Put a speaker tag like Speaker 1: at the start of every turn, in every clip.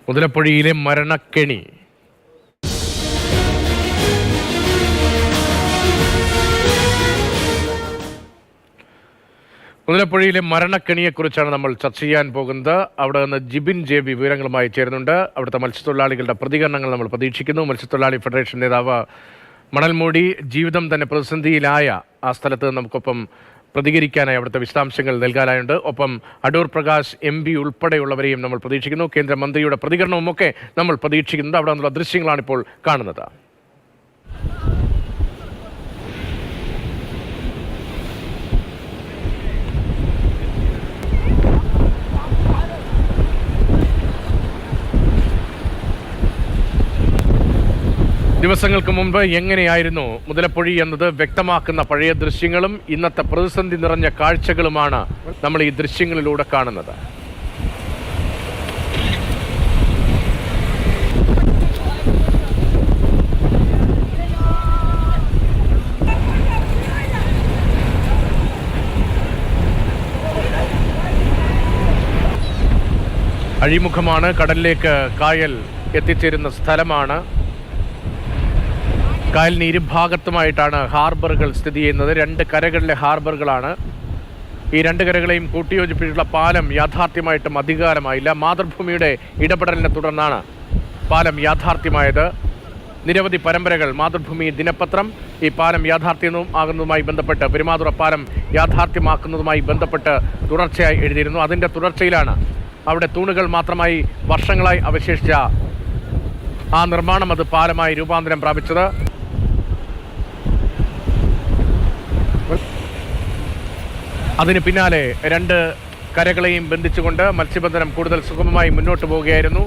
Speaker 1: മുതലപ്പുഴയിലെ മരണക്കെണി. മുതലപ്പുഴയിലെ മരണക്കെണിയെക്കുറിച്ചാണ് നമ്മൾ ചർച്ച ചെയ്യാൻ പോകുന്നത്. അവിടെ നിന്ന് ജിബിൻ JB വിവരങ്ങളുമായി ചേരുന്നുണ്ട്. അവിടുത്തെ മത്സ്യത്തൊഴിലാളികളുടെ പ്രതികരണങ്ങൾ നമ്മൾ പ്രതീക്ഷിക്കുന്നു. മത്സ്യത്തൊഴിലാളി ഫെഡറേഷൻ നേതാവ് മണൽമൂടി ജീവിതം തന്നെ പ്രതിസന്ധിയിലായ ആ സ്ഥലത്ത് നമുക്കൊപ്പം പ്രതികരിക്കാനായി അവിടുത്തെ വിശദാംശങ്ങൾ നൽകാനായുണ്ട്. ഒപ്പം അടൂർ പ്രകാശ് MP ഉൾപ്പെടെയുള്ളവരെയും നമ്മൾ പ്രതീക്ഷിക്കുന്നു. കേന്ദ്രമന്ത്രിയുടെ പ്രതികരണവും ഒക്കെ നമ്മൾ പ്രതീക്ഷിക്കുന്നുണ്ട്. അവിടെ നിന്നുള്ള ദൃശ്യങ്ങളാണ് ഇപ്പോൾ കാണുന്നത്. ദിവസങ്ങൾക്ക് മുമ്പ് എങ്ങനെയായിരുന്നു മുതലപ്പുഴി എന്നത് വ്യക്തമാക്കുന്ന പഴയ ദൃശ്യങ്ങളും ഇന്നത്തെ പ്രതിസന്ധി നിറഞ്ഞ കാഴ്ചകളുമാണ് നമ്മൾ ഈ ദൃശ്യങ്ങളിലൂടെ കാണുന്നത്. അഴിമുഖമാണ്, കടലിലേക്ക് കായൽ എത്തിച്ചേരുന്ന സ്ഥലമാണ്. കായലിന് ഇരുഭാഗത്തുമായിട്ടാണ് ഹാർബറുകൾ സ്ഥിതി ചെയ്യുന്നത്. രണ്ട് കരകളിലെ ഹാർബറുകളാണ്. ഈ രണ്ട് കരകളെയും കൂട്ടിയോജിപ്പിച്ചിട്ടുള്ള പാലം യാഥാർത്ഥ്യമായിട്ടും അധികാരമായില്ല. മാതൃഭൂമിയുടെ ഇടപെടലിനെ തുടർന്നാണ് പാലം യാഥാർത്ഥ്യമായത്. നിരവധി പരമ്പരകൾ മാതൃഭൂമി ദിനപത്രം ഈ പാലം യാഥാർത്ഥ്യമാകുന്നതുമായി ബന്ധപ്പെട്ട്, പെരുമാതുറ പാലം യാഥാർത്ഥ്യമാക്കുന്നതുമായി ബന്ധപ്പെട്ട് തുടർച്ചയായി എഴുതിയിരുന്നു. അതിൻ്റെ തുടർച്ചയിലാണ് അവിടെ തൂണുകൾ മാത്രമായി വർഷങ്ങളായി അവശേഷിച്ച ആ നിർമ്മാണം അത് പാലമായി രൂപാന്തരം പ്രാപിച്ചത്. അതിന് പിന്നാലെ രണ്ട് കരകളെയും ബന്ധിച്ചുകൊണ്ട് മത്സ്യബന്ധനം കൂടുതൽ സുഗമമായി മുന്നോട്ട് പോവുകയായിരുന്നു.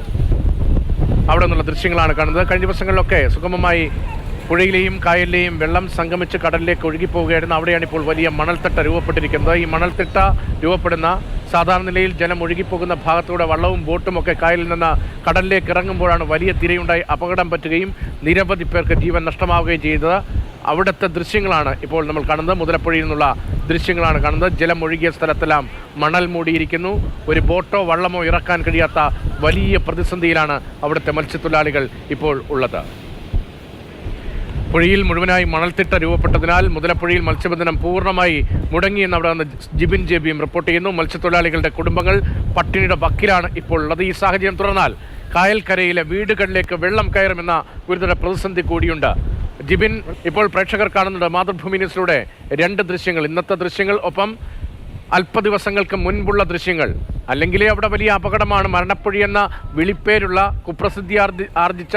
Speaker 1: അവിടെ നിന്നുള്ള ദൃശ്യങ്ങളാണ് കാണുന്നത്. കഴിഞ്ഞ ദിവസങ്ങളിലൊക്കെ സുഗമമായി പുഴയിലെയും കായലിലെയും വെള്ളം സംഗമിച്ച് കടലിലേക്ക് ഒഴുകിപ്പോവുകയായിരുന്നു. അവിടെയാണ് ഇപ്പോൾ വലിയ മണൽത്തിട്ട രൂപപ്പെട്ടിരിക്കുന്നത്. ഈ മണൽത്തിട്ട രൂപപ്പെടുന്ന സാധാരണ നിലയിൽ ജലം ഒഴുകിപ്പോകുന്ന ഭാഗത്തൂടെ വള്ളവും ബോട്ടും ഒക്കെ കായലിൽ നിന്ന് കടലിലേക്ക് ഇറങ്ങുമ്പോഴാണ് വലിയ തിരയുണ്ടായി അപകടം പറ്റുകയും നിരവധി പേർക്ക് ജീവൻ നഷ്ടമാവുകയും ചെയ്തത്. അവിടുത്തെ ദൃശ്യങ്ങളാണ് ഇപ്പോൾ നമ്മൾ കാണുന്നത്. മുതലപ്പുഴയിൽ നിന്നുള്ള ദൃശ്യങ്ങളാണ് കാണുന്നത്. ജലം ഒഴുകിയ സ്ഥലത്തെല്ലാം മണൽ മൂടിയിരിക്കുന്നു. ഒരു ബോട്ടോ വള്ളമോ ഇറക്കാൻ കഴിയാത്ത വലിയ പ്രതിസന്ധിയിലാണ് അവിടുത്തെ മത്സ്യത്തൊഴിലാളികൾ ഇപ്പോൾ ഉള്ളത്. പുഴയിൽ മുഴുവനായി മണൽത്തിട്ട രൂപപ്പെട്ടതിനാൽ മുതലപ്പുഴയിൽ മത്സ്യബന്ധനം പൂർണ്ണമായി മുടങ്ങിയെന്ന് അവിടെ നിന്ന് ജിബിൻ JBയും റിപ്പോർട്ട് ചെയ്യുന്നു. മത്സ്യത്തൊഴിലാളികളുടെ കുടുംബങ്ങൾ പട്ടിണിയുടെ വക്കിലാണ് ഇപ്പോൾ ഉള്ളത്. ഈ സാഹചര്യം തുടർന്നാൽ കായൽക്കരയിലെ വീടുകളിലേക്ക് വെള്ളം കയറുമെന്ന ഗുരുതര പ്രതിസന്ധി കൂടിയുണ്ട്. ജിബിൻ, ഇപ്പോൾ പ്രേക്ഷകർ കാണുന്നുണ്ട് മാതൃഭൂമി ന്യൂസിലൂടെ രണ്ട് ദൃശ്യങ്ങൾ, ഇന്നത്തെ ദൃശ്യങ്ങൾ, ഒപ്പം അല്പ ദിവസങ്ങൾക്ക് മുൻപുള്ള ദൃശ്യങ്ങൾ. അല്ലെങ്കിൽ അവിടെ വലിയ അപകടമാണ്. മരണപ്പുഴി എന്ന വിളിപ്പേരുള്ള കുപ്രസിദ്ധി ആർജിച്ച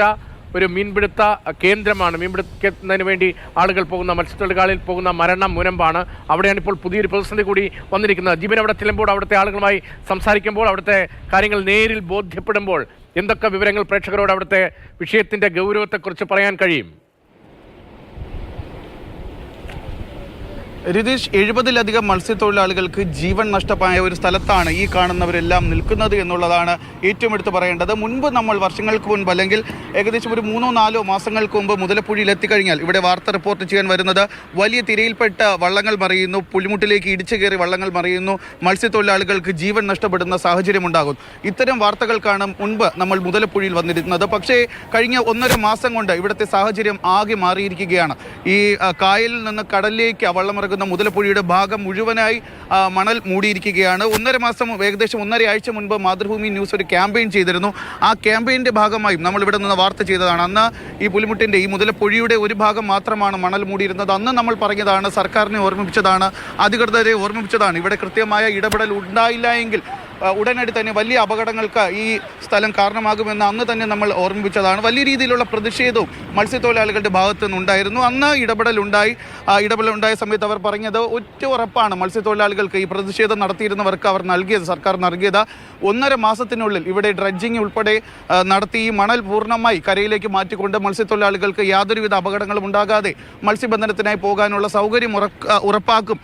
Speaker 1: ഒരു മീൻപിടുത്ത കേന്ദ്രമാണ്. മീൻപിടുത്തത്തിന് വേണ്ടി ആളുകൾ പോകുന്ന, മത്സ്യത്തൊഴിലാളികൾ പോകുന്ന മരണം മുനമ്പാണ്. അവിടെയാണ് ഇപ്പോൾ പുതിയൊരു പ്രതിസന്ധി കൂടി വന്നിരിക്കുന്നത്. ജിബിൻ അവിടെ ചെല്ലുമ്പോൾ, അവിടുത്തെ ആളുകളുമായി സംസാരിക്കുമ്പോൾ, അവിടുത്തെ കാര്യങ്ങൾ നേരിൽ ബോധ്യപ്പെടുമ്പോൾ എന്തൊക്കെ വിവരങ്ങൾ പ്രേക്ഷകരോട് അവിടുത്തെ വിഷയത്തിൻ്റെ ഗൗരവത്തെക്കുറിച്ച് പറയാൻ കഴിയും?
Speaker 2: രതീഷ്, 70-ലധികം മത്സ്യത്തൊഴിലാളികൾക്ക് ജീവൻ നഷ്ടമായ ഒരു സ്ഥലത്താണ് ഈ കാണുന്നവരെല്ലാം നിൽക്കുന്നത് എന്നുള്ളതാണ് ഏറ്റവും എടുത്ത് പറയേണ്ടത്. മുൻപ് നമ്മൾ വർഷങ്ങൾക്ക് മുൻപ്, അല്ലെങ്കിൽ ഏകദേശം ഒരു 3-4 മാസങ്ങൾക്ക് മുമ്പ് മുതലപ്പുഴയിൽ എത്തിക്കഴിഞ്ഞാൽ ഇവിടെ വാർത്ത റിപ്പോർട്ട് ചെയ്യാൻ വരുന്നത് വലിയ തിരയിൽപ്പെട്ട വള്ളങ്ങൾ മറിയുന്നു, പുലിമുട്ടിലേക്ക് ഇടിച്ചു കയറി വള്ളങ്ങൾ മറിയുന്നു, മത്സ്യത്തൊഴിലാളികൾക്ക് ജീവൻ നഷ്ടപ്പെടുന്ന സാഹചര്യമുണ്ടാകും. ഇത്തരം വാർത്തകൾക്കാണ് മുൻപ് നമ്മൾ മുതലപ്പുഴയിൽ വന്നിരുന്നത്. പക്ഷേ കഴിഞ്ഞ 1.5 മാസം കൊണ്ട് ഇവിടുത്തെ സാഹചര്യം ആകെ മാറിയിരിക്കുകയാണ്. ഈ കായലിൽ നിന്ന് കടലിലേക്ക് വള്ളം മുതലപ്പുഴയുടെ ഭാഗം മുഴുവനായി മണൽ മൂടിയിരിക്കുകയാണ്. 1.5 മാസം, ഏകദേശം 1.5 ആഴ്ച മുൻപ് മാതൃഭൂമി ന്യൂസ് ഒരു ക്യാമ്പയിൻ ചെയ്തിരുന്നു. ആ ക്യാമ്പയിൻ്റെ ഭാഗമായും നമ്മൾ ഇവിടെ നിന്ന് വാർത്ത ചെയ്തതാണ്. അന്ന് ഈ പുലിമുട്ടിൻ്റെ, ഈ മുതലപ്പുഴയുടെ ഒരു ഭാഗം മാത്രമാണ് മണൽ മൂടിയിരുന്നത്. അന്ന് നമ്മൾ പറഞ്ഞതാണ്, സർക്കാരിനെ ഓർമ്മിപ്പിച്ചതാണ്, അധികൃതരെ ഓർമ്മിപ്പിച്ചതാണ്, ഇവിടെ കൃത്യമായ ഇടപെടൽ ഉണ്ടായില്ല എങ്കിൽ ഉടനടി തന്നെ വലിയ അപകടങ്ങൾക്ക് ഈ സ്ഥലം കാരണമാകുമെന്ന് അന്ന് തന്നെ നമ്മൾ ഓർമ്മിപ്പിച്ചതാണ്. വലിയ രീതിയിലുള്ള പ്രതിഷേധവും മത്സ്യത്തൊഴിലാളികളുടെ ഭാഗത്തു നിന്നുണ്ടായിരുന്നു. അന്ന് ഇടപെടലുണ്ടായ സമയത്ത് അവർ പറഞ്ഞത് ഒറ്റ ഉറപ്പാണ് മത്സ്യത്തൊഴിലാളികൾക്ക്, ഈ പ്രതിഷേധം നടത്തിയിരുന്നവർക്ക് അവർ നൽകിയത്, സർക്കാർ നൽകിയത് 1.5 മാസത്തിനുള്ളിൽ ഇവിടെ ഡ്രഡ്ജിങ് ഉൾപ്പെടെ നടത്തി ഈ മണൽ പൂർണ്ണമായി കരയിലേക്ക് മാറ്റിക്കൊണ്ട് മത്സ്യത്തൊഴിലാളികൾക്ക് യാതൊരുവിധ അപകടങ്ങളും ഉണ്ടാകാതെ മത്സ്യബന്ധനത്തിനായി പോകാനുള്ള സൗകര്യം ഉറപ്പാക്കും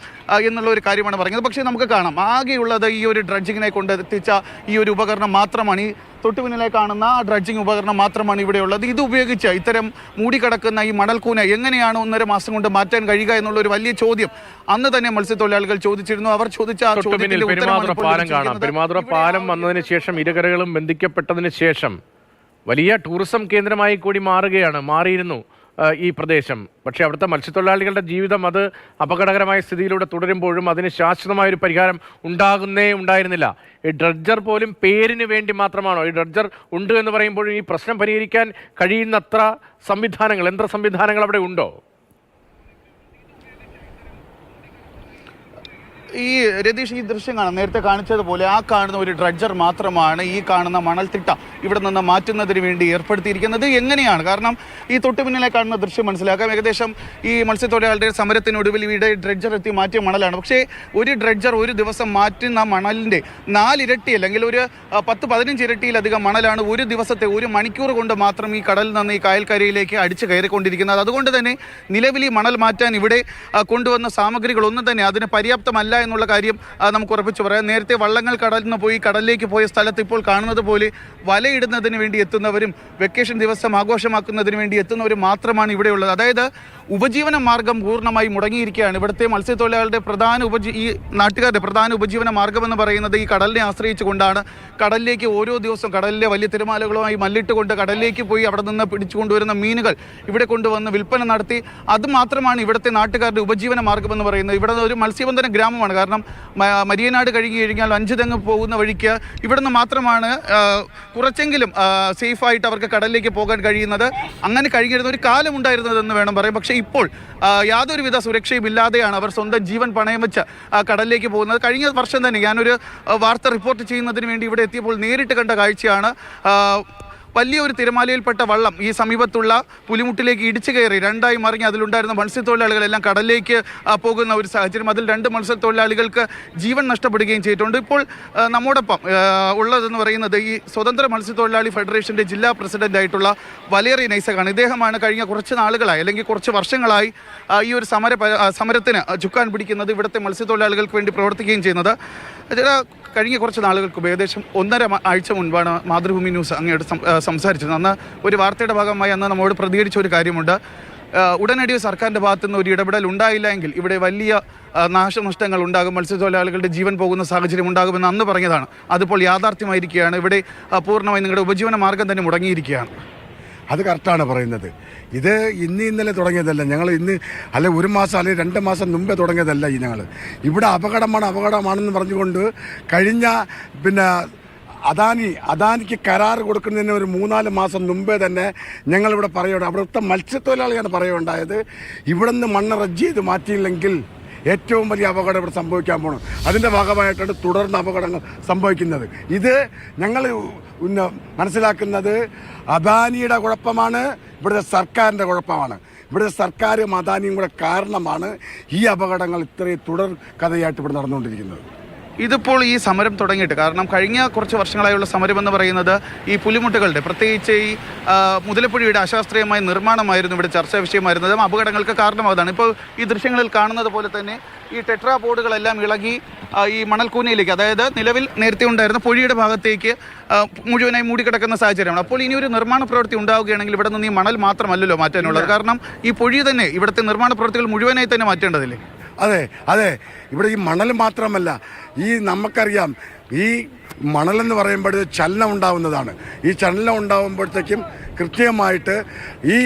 Speaker 2: എന്നുള്ള ഒരു കാര്യമാണ് പറഞ്ഞത്. പക്ഷേ നമുക്ക് കാണാം, ആകെയുള്ളത് ഈ ഒരു ഡ്രഡ്ജിങ്ങിനെ കൊണ്ട് കൊണ്ട് എത്തിച്ച ഈ ഒരു ഉപകരണം മാത്രമാണ്, ഈ തൊട്ടു പിന്നിലെ കാണുന്ന ഡ്രഡ്ജിങ് ഉപകരണം മാത്രമാണ് ഇവിടെയുള്ളത്. ഇത് ഉപയോഗിച്ച് ഇത്തരം മൂടിക്കിടക്കുന്ന ഈ മണൽക്കൂന എങ്ങനെയാണ് 1.5 മാസം കൊണ്ട് മാറ്റാൻ കഴിയുക എന്നുള്ള ഒരു വലിയ ചോദ്യം അന്ന് തന്നെ മത്സ്യത്തൊഴിലാളികൾ ചോദിച്ചിരുന്നു. അവർ ചോദിച്ച ആ ചോദ്യത്തിന്റെ
Speaker 1: പെരുമാതുറ പാലം കാണാം. പെരുമാതുറ പാലം വന്നതിന് ശേഷം ഇരുകരകളും ബന്ധിക്കപ്പെട്ടതിന് ശേഷം വലിയ ടൂറിസം കേന്ദ്രമായി കൂടി മാറിയിരുന്നു ഈ പ്രദേശം. പക്ഷേ അവിടുത്തെ മത്സ്യത്തൊഴിലാളികളുടെ ജീവിതം അത് അപകടകരമായ സ്ഥിതിയിലൂടെ തുടരുമ്പോഴും അതിന് ശാശ്വതമായൊരു പരിഹാരം ഉണ്ടായിരുന്നില്ല. ഈ ഡ്രഡ്ജർ പോലും പേരിന് വേണ്ടി മാത്രമാണോ? ഈ ഡ്രഡ്ജർ ഉണ്ട് എന്ന് പറയുമ്പോഴും ഈ പ്രശ്നം പരിഹരിക്കാൻ കഴിയുന്നത്ര യന്ത്ര സംവിധാനങ്ങൾ അവിടെ ഉണ്ടോ?
Speaker 2: ഈ രതീഷ്, ഈ ദൃശ്യം കാണാം, നേരത്തെ കാണിച്ചതുപോലെ ആ കാണുന്ന ഒരു ഡ്രഡ്ജർ മാത്രമാണ് ഈ കാണുന്ന മണൽത്തിട്ട ഇവിടെ നിന്ന് മാറ്റുന്നതിന് വേണ്ടി ഏർപ്പെടുത്തിയിരിക്കുന്നത്. എങ്ങനെയാണ്? കാരണം ഈ തൊട്ടു പിന്നിലെ കാണുന്ന ദൃശ്യം മനസ്സിലാക്കാം. ഏകദേശം ഈ മത്സ്യത്തൊഴിലാളികളുടെ സമരത്തിനൊടുവിൽ ഇവിടെ ഡ്രഡ്ജർ എത്തി മാറ്റിയ മണലാണ്. പക്ഷേ ഒരു ഡ്രഡ്ജർ ഒരു ദിവസം മാറ്റുന്ന മണലിൻ്റെ 4 ഇരട്ടി അല്ലെങ്കിൽ ഒരു 10-15 ഇരട്ടിയിലധികം മണലാണ് ഒരു ദിവസത്തെ 1 മണിക്കൂർ കൊണ്ട് മാത്രം ഈ കടലിൽ നിന്ന് ഈ കായൽക്കരയിലേക്ക് അടിച്ചു കയറിക്കൊണ്ടിരിക്കുന്നത്. അതുകൊണ്ട് തന്നെ നിലവിൽ ഈ മണൽ മാറ്റാൻ ഇവിടെ കൊണ്ടുവന്ന സാമഗ്രികളൊന്നും തന്നെ അതിന് പര്യാപ്തമല്ല എന്നുള്ള കാര്യം നമുക്ക് ഉറപ്പിച്ചു പറയാം. നേരത്തെ വള്ളങ്ങൾ കടലിൽ നിന്ന് പോയി കടലിലേക്ക് പോയ സ്ഥലത്ത് ഇപ്പോൾ കാണുന്നത് പോലെ വലയിടുന്നതിന് വേണ്ടി എത്തുന്നവരും വെക്കേഷൻ ദിവസം ആഘോഷമാക്കുന്നതിന് വേണ്ടി എത്തുന്നവരും മാത്രമാണ് ഇവിടെയുള്ളത്. അതായത് ഉപജീവന മാർഗം പൂർണ്ണമായി മുടങ്ങിയിരിക്കുകയാണ്. ഇവിടുത്തെ മത്സ്യത്തൊഴിലാളികളുടെ ഈ നാട്ടുകാരുടെ പ്രധാന ഉപജീവന മാർഗം എന്ന് പറയുന്നത് ഈ കടലിനെ ആശ്രയിച്ചുകൊണ്ടാണ്. കടലിലേക്ക് ഓരോ ദിവസവും കടലിലെ വലിയ തിരമാലകളുമായി മല്ലിട്ടുകൊണ്ട് കടലിലേക്ക് പോയി അവിടെ നിന്ന് പിടിച്ചുകൊണ്ടുവരുന്ന മീനുകൾ ഇവിടെ കൊണ്ടുവന്ന് വിൽപ്പന നടത്തി അത് മാത്രമാണ് ഇവിടുത്തെ നാട്ടുകാരുടെ ഉപജീവന മാർഗം എന്ന് പറയുന്നത്. ഇവിടെ ഒരു മത്സ്യബന്ധന ഗ്രാമമാണ്. കാരണം മരിയനാട് കഴിഞ്ഞാൽ 5 തെങ്ങ് പോകുന്ന വഴിക്ക് ഇവിടുന്ന് മാത്രമാണ് കുറച്ചെങ്കിലും സേഫായിട്ട് അവർക്ക് കടലിലേക്ക് പോകാൻ കഴിയുന്നത്. അങ്ങനെ കഴിഞ്ഞിരുന്ന ഒരു കാലം ഉണ്ടായിരുന്നതെന്ന് വേണം പറയാം. പക്ഷേ ഇപ്പോൾ യാതൊരുവിധ സുരക്ഷയും ഇല്ലാതെയാണ് അവർ സ്വന്തം ജീവൻ പണയം വെച്ച് കടലിലേക്ക് പോകുന്നത്. കഴിഞ്ഞ വർഷം തന്നെ ഞാനൊരു വാർത്ത റിപ്പോർട്ട് ചെയ്യുന്നതിന് വേണ്ടി ഇവിടെ എത്തിയപ്പോൾ നേരിട്ട് കണ്ട കാഴ്ചയാണ്. വലിയൊരു തിരമാലയിൽപ്പെട്ട വള്ളം ഈ സമീപത്തുള്ള പുലിമുട്ടിലേക്ക് ഇടിച്ചു കയറി 2ആയി മറിഞ്ഞ് അതിലുണ്ടായിരുന്ന മത്സ്യത്തൊഴിലാളികളെല്ലാം കടലിലേക്ക് പോകുന്ന ഒരു സാഹചര്യം. അതിൽ 2 മത്സ്യത്തൊഴിലാളികൾക്ക് ജീവൻ നഷ്ടപ്പെടുകയും ചെയ്തിട്ടുണ്ട്. ഇപ്പോൾ നമ്മോടൊപ്പം ഉള്ളതെന്ന് പറയുന്നത് ഈ സ്വതന്ത്ര മത്സ്യത്തൊഴിലാളി ഫെഡറേഷൻ്റെ ജില്ലാ പ്രസിഡൻ്റായിട്ടുള്ള വലേറി നൈസകാണ്. ഇദ്ദേഹമാണ് കഴിഞ്ഞ കുറച്ച് നാളുകളായി അല്ലെങ്കിൽ കുറച്ച് വർഷങ്ങളായി ഈ ഒരു സമരത്തിന് ചുക്കാൻ പിടിക്കുന്നത്, ഇവിടുത്തെ മത്സ്യത്തൊഴിലാളികൾക്ക് വേണ്ടി പ്രവർത്തിക്കുകയും ചെയ്യുന്നത്. കഴിഞ്ഞ കുറച്ച് നാളുകൾക്ക് ഏകദേശം 1.5 ആഴ്ച മുൻപാണ് മാതൃഭൂമി ന്യൂസ് അങ്ങോട്ട് സംസാരിച്ചത്. അന്ന് ഒരു വാർത്തയുടെ ഭാഗമായി അന്ന് നമ്മോട് പ്രതികരിച്ച ഒരു കാര്യമുണ്ട്. ഉടനടി സർക്കാരിൻ്റെ ഭാഗത്തുനിന്ന് ഒരു ഇടപെടൽ ഉണ്ടായില്ല എങ്കിൽ ഇവിടെ വലിയ നാശനഷ്ടങ്ങൾ ഉണ്ടാകും, മത്സ്യത്തൊഴിലാളികളുടെ ജീവൻ പോകുന്ന സാഹചര്യം ഉണ്ടാകുമെന്ന് അന്ന് പറഞ്ഞതാണ്. അതിപ്പോൾ യാഥാർത്ഥ്യമായിരിക്കുകയാണ്. ഇവിടെ പൂർണ്ണമായി നിങ്ങളുടെ ഉപജീവന മാർഗം തന്നെ മുടങ്ങിയിരിക്കുകയാണ്.
Speaker 3: അത് കറക്റ്റാണ് പറയുന്നത്. ഇത് ഇന്നലെ തുടങ്ങിയതല്ല. ഞങ്ങൾ ഇന്ന് അല്ലെ 1 മാസം അല്ലെങ്കിൽ 2 മാസം മുമ്പേ തുടങ്ങിയതല്ല. ഞങ്ങൾ ഇവിടെ അപകടമാണെന്ന് പറഞ്ഞുകൊണ്ട് കഴിഞ്ഞ അദാനിക്ക് കരാർ കൊടുക്കുന്നതിന് ഒരു 3-4 മാസം മുമ്പേ തന്നെ ഞങ്ങളിവിടെ അവിടുത്തെ മത്സ്യത്തൊഴിലാളിയാണ് പറയുണ്ടായത്, ഇവിടെ നിന്ന് മണ്ണ് റജ്ജ് ചെയ്ത് മാറ്റിയില്ലെങ്കിൽ ഏറ്റവും വലിയ അപകടം ഇവിടെ സംഭവിക്കാൻ പോകണം. അതിൻ്റെ ഭാഗമായിട്ടാണ് തുടർന്ന് അപകടങ്ങൾ സംഭവിക്കുന്നത്. ഇത് ഞങ്ങൾ മനസ്സിലാക്കുന്നത് അദാനിയുടെ കുഴപ്പമാണ്, ഇവിടുത്തെ സർക്കാരിൻ്റെ കുഴപ്പമാണ്. ഇവിടുത്തെ സർക്കാരും അദാനിയും കൂടെ കാരണമാണ് ഈ അപകടങ്ങൾ ഇത്രയും തുടർ കഥയായിട്ട് ഇവിടെ നടന്നുകൊണ്ടിരിക്കുന്നത്.
Speaker 2: ഇതിപ്പോൾ ഈ സമരം തുടങ്ങിയിട്ട്, കാരണം കഴിഞ്ഞ കുറച്ച് വർഷങ്ങളായുള്ള സമരം എന്ന് പറയുന്നത് ഈ പുലിമുട്ടുകളുടെ പ്രത്യേകിച്ച് ഈ മുതലപ്പുഴയുടെ അശാസ്ത്രീയമായ നിർമ്മാണമായിരുന്നു ഇവിടെ ചർച്ചാ വിഷയമായിരുന്നത്. അപകടങ്ങൾക്ക് കാരണമായതാണ്. ഇപ്പോൾ ഈ ദൃശ്യങ്ങളിൽ കാണുന്നത് പോലെ തന്നെ ഈ ടെട്രാ ബോർഡുകളെല്ലാം ഇളകി ഈ മണൽക്കൂനയിലേക്ക്, അതായത് നിലവിൽ നേരത്തെ ഉണ്ടായിരുന്ന പൊഴിയുടെ ഭാഗത്തേക്ക് മുഴുവനായി മൂടിക്കിടക്കുന്ന സാഹചര്യമാണ്. അപ്പോൾ ഇനി ഒരു നിർമ്മാണ പ്രവൃത്തി ഉണ്ടാവുകയാണെങ്കിൽ ഇവിടെ നിന്ന് ഈ മണൽ മാത്രമല്ലല്ലോ മാറ്റാനുള്ളത്. കാരണം ഈ പൊഴി തന്നെ ഇവിടുത്തെ നിർമ്മാണ പ്രവൃത്തികൾ മുഴുവനായി തന്നെ മാറ്റേണ്ടതില്ലേ?
Speaker 3: അതെ ഇവിടെ ഈ മണൽ മാത്രമല്ല, ഈ നമുക്കറിയാം ഈ മണലെന്ന് പറയുമ്പോൾ ചലനം ഉണ്ടാവുന്നതാണ്. ഈ ചലനം ഉണ്ടാകുമ്പോഴത്തേക്കും കൃത്യമായിട്ട് ഈ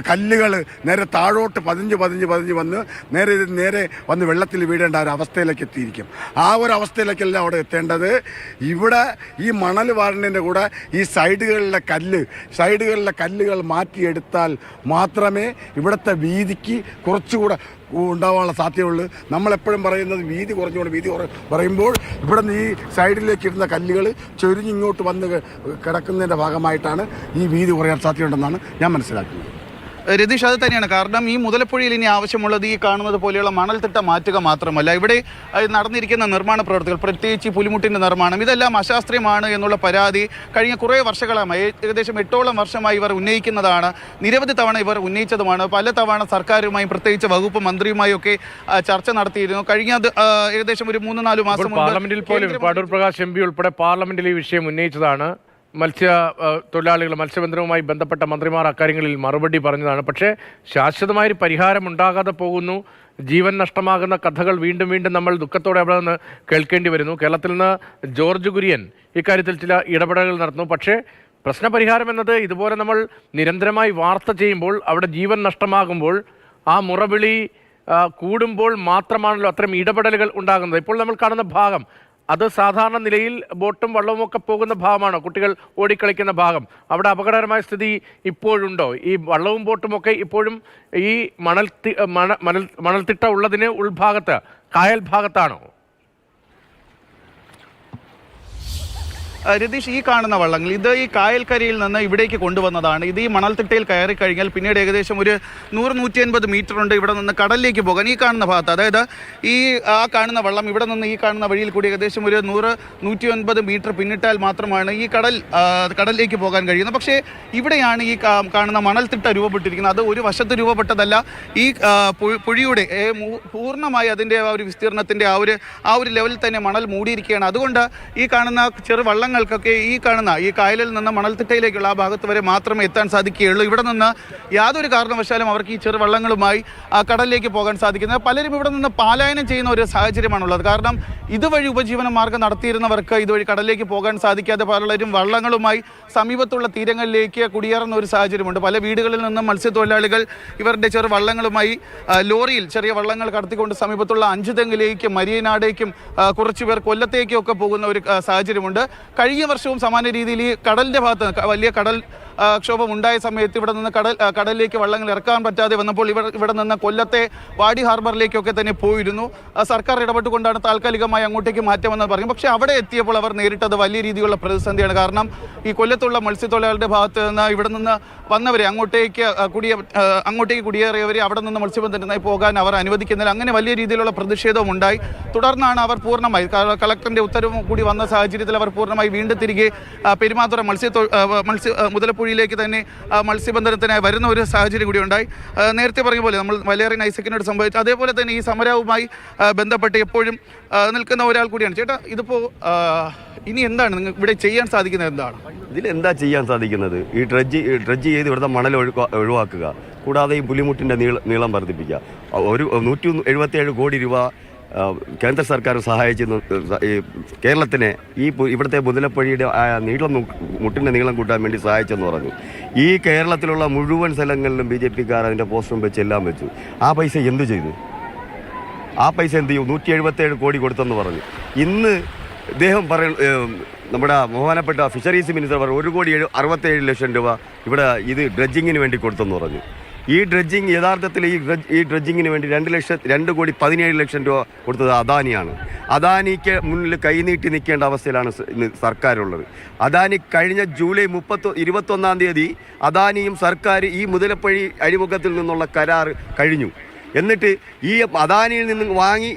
Speaker 3: കല്ലുകൾ നേരെ താഴോട്ട് പതിഞ്ഞ് വന്ന് നേരെ വന്ന് വെള്ളത്തിൽ വീഴേണ്ട ഒരു അവസ്ഥയിലേക്ക് എത്തിയിരിക്കും. ആ ഒരു അവസ്ഥയിലേക്കല്ല അവിടെ എത്തേണ്ടത്. ഇവിടെ ഈ മണൽ വാരുന്നതിൻ്റെ കൂടെ ഈ സൈഡുകളിലെ കല്ലുകൾ മാറ്റിയെടുത്താൽ മാത്രമേ ഇവിടുത്തെ വീതിക്ക് കുറച്ചുകൂടെ ഉണ്ടാവാനുള്ള സാധ്യതയുള്ളൂ. നമ്മളെപ്പോഴും പറയുന്നത് വീതി പറയുമ്പോൾ ഇവിടെ നിന്ന് ഈ സൈഡിലേക്ക് ഇരുന്ന കല്ലുകൾ ചൊരിഞ്ഞിങ്ങോട്ട് വന്ന് കിടക്കുന്നതിൻ്റെ ഭാഗമായിട്ടാണ് ഈ വീതി കുറയാൻ സാധ്യതയുണ്ടെന്നാണ് ഞാൻ മനസ്സിലാക്കുന്നത്.
Speaker 2: രതീഷ്, അത് തന്നെയാണ്. കാരണം ഈ മുതലപ്പുഴയിൽ ഇനി ആവശ്യമുള്ളത് ഈ കാണുന്നത് പോലെയുള്ള മണൽത്തിട്ട മാറ്റുക മാത്രമല്ല, ഇവിടെ നടന്നിരിക്കുന്ന നിർമ്മാണ പ്രവർത്തികൾ, പ്രത്യേകിച്ച് ഈ പുലിമുട്ടിൻ്റെ നിർമ്മാണം, ഇതെല്ലാം അശാസ്ത്രീയമാണ് എന്നുള്ള പരാതി കഴിഞ്ഞ കുറേ വർഷങ്ങളായി, ഏകദേശം 8ഓളം വർഷമായി ഇവർ ഉന്നയിക്കുന്നതാണ്. നിരവധി തവണ ഇവർ ഉന്നയിച്ചതുമാണ്. പല തവണ സർക്കാരുമായും പ്രത്യേകിച്ച് വകുപ്പ് മന്ത്രിയുമായും ഒക്കെ ചർച്ച നടത്തിയിരുന്നു. കഴിഞ്ഞ ഏകദേശം ഒരു 3-4 മാസം മുമ്പ്
Speaker 1: പാർലമെന്റിൽ പോലും അടൂർ പ്രകാശ് എം പി ഉൾപ്പെടെ പാർലമെന്റിൽ ഈ വിഷയം ഉന്നയിച്ചതാണ്. തൊഴിലാളികൾ, മത്സ്യബന്ധനവുമായി ബന്ധപ്പെട്ട മന്ത്രിമാർ അക്കാര്യങ്ങളിൽ മറുപടി പറഞ്ഞതാണ്. പക്ഷേ ശാശ്വതമായൊരു പരിഹാരം ഉണ്ടാകാതെ പോകുന്നു. ജീവൻ നഷ്ടമാകുന്ന കഥകൾ വീണ്ടും വീണ്ടും നമ്മൾ ദുഃഖത്തോടെ അവിടെ നിന്ന് കേൾക്കേണ്ടി വരുന്നു. കേരളത്തിൽ നിന്ന് ജോർജ് കുര്യൻ ഇക്കാര്യത്തിൽ ചില ഇടപെടലുകൾ നടത്തുന്നു. പക്ഷേ പ്രശ്നപരിഹാരം എന്നത് ഇതുപോലെ നമ്മൾ നിരന്തരമായി വാർത്ത ചെയ്യുമ്പോൾ, അവിടെ ജീവൻ നഷ്ടമാകുമ്പോൾ, ആ മുറവിളി കൂടുമ്പോൾ മാത്രമാണല്ലോ അത്തരം ഇടപെടലുകൾ ഉണ്ടാകുന്നത്. ഇപ്പോൾ നമ്മൾ കാണുന്ന ഭാഗം അത് സാധാരണ നിലയിൽ ബോട്ടും വള്ളവും ഒക്കെ പോകുന്ന ഭാഗമാണോ? കുട്ടികൾ ഓടിക്കളിക്കുന്ന ഭാഗം, അവിടെ അപകടകരമായ സ്ഥിതി ഇപ്പോഴുണ്ടോ? ഈ വള്ളവും ബോട്ടും ഒക്കെ ഇപ്പോഴും ഈ മണൽത്തിട്ട ഉള്ളതിന് ഉൾഭാഗത്ത്, കായൽ ഭാഗത്താണോ?
Speaker 2: രതീഷ്, ഈ കാണുന്ന വള്ളങ്ങൾ ഇത് ഈ കായൽക്കരയിൽ നിന്ന് ഇവിടേക്ക് കൊണ്ടുവന്നതാണ്. ഇത് ഈ മണൽത്തിട്ടയിൽ കയറി കഴിഞ്ഞാൽ പിന്നീട് ഏകദേശം ഒരു 100-150 മീറ്റർ ഉണ്ട് ഇവിടെ നിന്ന് കടലിലേക്ക് പോകാൻ. ഈ കാണുന്ന ഭാഗത്ത്, അതായത് ഈ കാണുന്ന വള്ളം ഇവിടെ നിന്ന് ഈ കാണുന്ന വഴിയിൽ കൂടി ഏകദേശം ഒരു 100-150 മീറ്റർ പിന്നിട്ടാൽ മാത്രമാണ് ഈ കടലിലേക്ക് പോകാൻ കഴിയുന്നത്. പക്ഷേ ഇവിടെയാണ് ഈ കാണുന്ന മണൽത്തിട്ട രൂപപ്പെട്ടിരിക്കുന്നത്. അത് ഒരു വശത്ത് രൂപപ്പെട്ടതല്ല, ഈ പുഴയുടെ പൂർണ്ണമായി അതിൻ്റെ ആ ഒരു വിസ്തീർണത്തിൻ്റെ ആ ഒരു ലെവലിൽ തന്നെ മണൽ മൂടിയിരിക്കുകയാണ്. അതുകൊണ്ട് ഈ കാണുന്ന ചെറു വള്ളങ്ങൾക്കൊക്കെ ഈ കാണുന്ന ഈ കായലിൽ നിന്ന് മണൽത്തിട്ടയിലേക്കുള്ള ആ ഭാഗത്ത് വരെ മാത്രമേ എത്താൻ സാധിക്കുകയുള്ളൂ. ഇവിടെ നിന്ന് യാതൊരു കാരണവശാലും അവർക്ക് ഈ ചെറു വള്ളങ്ങളുമായി കടലിലേക്ക് പോകാൻ സാധിക്കുന്നത്. പലരും ഇവിടെ നിന്ന് പലായനം ചെയ്യുന്ന ഒരു സാഹചര്യമാണുള്ളത്. കാരണം ഇതുവഴി ഉപജീവന മാർഗ്ഗം നടത്തിയിരുന്നവർക്ക് ഇതുവഴി കടലിലേക്ക് പോകാൻ സാധിക്കാതെ പലരും വള്ളങ്ങളുമായി സമീപത്തുള്ള തീരങ്ങളിലേക്ക് കുടിയേറുന്ന ഒരു സാഹചര്യമുണ്ട്. പല വീടുകളിൽ നിന്നും മത്സ്യത്തൊഴിലാളികൾ ഇവരുടെ ചെറു വള്ളങ്ങളുമായി ലോറിയിൽ ചെറിയ വള്ളങ്ങൾ കടത്തിക്കൊണ്ട് സമീപത്തുള്ള അഞ്ചുതെങ്ങിലേക്കും മരിയനാടേക്കും കുറച്ചുപേർ കൊല്ലത്തേക്കും ഒക്കെ പോകുന്ന ഒരു സാഹചര്യമുണ്ട്. കഴിഞ്ഞ വർഷവും സമാന രീതിയിൽ ഈ കടലിൻ്റെ ഭാഗത്ത് വലിയ കടൽ ക്ഷോഭം ഉണ്ടായ സമയത്ത് ഇവിടെ നിന്ന് കടലിലേക്ക് വള്ളങ്ങൾ ഇറക്കാൻ പറ്റാതെ വന്നപ്പോൾ ഇവിടെ നിന്ന് കൊല്ലത്തെ വാടി ഹാർബറിലേക്കൊക്കെ തന്നെ പോയിരുന്നു. സർക്കാർ ഇടപെട്ടുകൊണ്ടാണ് താൽക്കാലികമായി അങ്ങോട്ടേക്ക് മാറ്റാമെന്ന് പറഞ്ഞു. പക്ഷേ അവിടെ എത്തിയപ്പോൾ അവർ നേരിട്ടത് വലിയ രീതിയിലുള്ള പ്രതിസന്ധിയാണ്. കാരണം ഈ കൊല്ലത്തുള്ള മത്സ്യത്തൊഴിലാളികളുടെ ഭാഗത്ത് നിന്ന് ഇവിടെ നിന്ന് വന്നവരെ അങ്ങോട്ടേക്ക് കുടിയേറിയവരെ അവിടെ നിന്ന് മത്സ്യബന്ധനത്തിനായി പോകാൻ അവർ അനുവദിക്കുന്നില്ല. അങ്ങനെ വലിയ രീതിയിലുള്ള പ്രതിഷേധവും ഉണ്ടായി. തുടർന്നാണ് അവർ പൂർണ്ണമായി കളക്ടറിന്റെ ഉത്തരവും കൂടി വന്ന സാഹചര്യത്തിൽ അവർ പൂർണ്ണമായി വീണ്ടും തിരികെ പെരുമാതുറ മുതലപ്പുഴയിലേക്ക് തന്നെ മത്സ്യബന്ധനത്തിനായി വരുന്ന ഒരു സാഹചര്യം കൂടി ഉണ്ടായി. നേരത്തെ പറഞ്ഞ പോലെ നമ്മൾ വലേറിയൻ ഐസക്കിനോട് സംഭവിച്ചു. അതേപോലെ തന്നെ ഈ സമരവുമായി ബന്ധപ്പെട്ട് എപ്പോഴും നിൽക്കുന്ന ഒരാൾ കൂടിയാണ്. ചേട്ടാ, ഇതിപ്പോൾ ഇനി എന്താണ് നിങ്ങൾ ഇവിടെ ചെയ്യാൻ സാധിക്കുന്നത്? എന്താണ്
Speaker 4: ഇതിലെന്താ ചെയ്യാൻ സാധിക്കുന്നത്? ഈ ഡ്രഡ്ജ് ചെയ്ത് ഇവിടുത്തെ മണൽ ഒഴിവാക്കുക, കൂടാതെ ഈ പുലിമുട്ടിൻ്റെ നീളം വർദ്ധിപ്പിക്കുക. ഒരു 177 കോടി രൂപ കേന്ദ്ര സർക്കാർ സഹായിച്ചു ഈ കേരളത്തിനെ ഇവിടുത്തെ മുതലപ്പുഴയുടെ മുട്ടിൻ്റെ നീളം കൂട്ടാൻ വേണ്ടി സഹായിച്ചെന്ന് പറഞ്ഞു. ഈ കേരളത്തിലുള്ള മുഴുവൻ സ്ഥലങ്ങളിലും BJPക്കാർ അതിൻ്റെ പോസ്റ്ററും വെച്ച് എല്ലാം വെച്ചു. ആ പൈസ എന്തു ചെയ്തു? ആ പൈസ എന്ത് ചെയ്യും? 177 കോടി കൊടുത്തെന്ന് പറഞ്ഞു. ഇന്ന് ഇദ്ദേഹം നമ്മുടെ ബഹുമാനപ്പെട്ട ഫിഷറീസ് മിനിസ്റ്റർ പറഞ്ഞു 1,67,00,000 രൂപ ഇവിടെ ഇത് ഡ്രഡ്ജിങ്ങിന് വേണ്ടി കൊടുത്തെന്ന് പറഞ്ഞു. ഈ ഡ്രഡ്ജിങ് യഥാർത്ഥത്തിൽ ഈ ഡ്രഡ്ജിങ്ങിന് വേണ്ടി 2,17,00,000 രൂപ കൊടുത്തത് അദാനിയാണ്. അദാനിക്ക് മുന്നിൽ കൈനീട്ടി നിൽക്കേണ്ട അവസ്ഥയിലാണ് ഇന്ന് സർക്കാരുള്ളത്. അദാനി കഴിഞ്ഞ ജൂലൈ 21-ാം തീയതി അദാനിയും സർക്കാർ ഈ മുതലപ്പുഴ അഴിമുഖത്തിൽ നിന്നുള്ള കരാർ കഴിഞ്ഞു. എന്നിട്ട് ഈ അദാനിയിൽ നിന്നും വാങ്ങി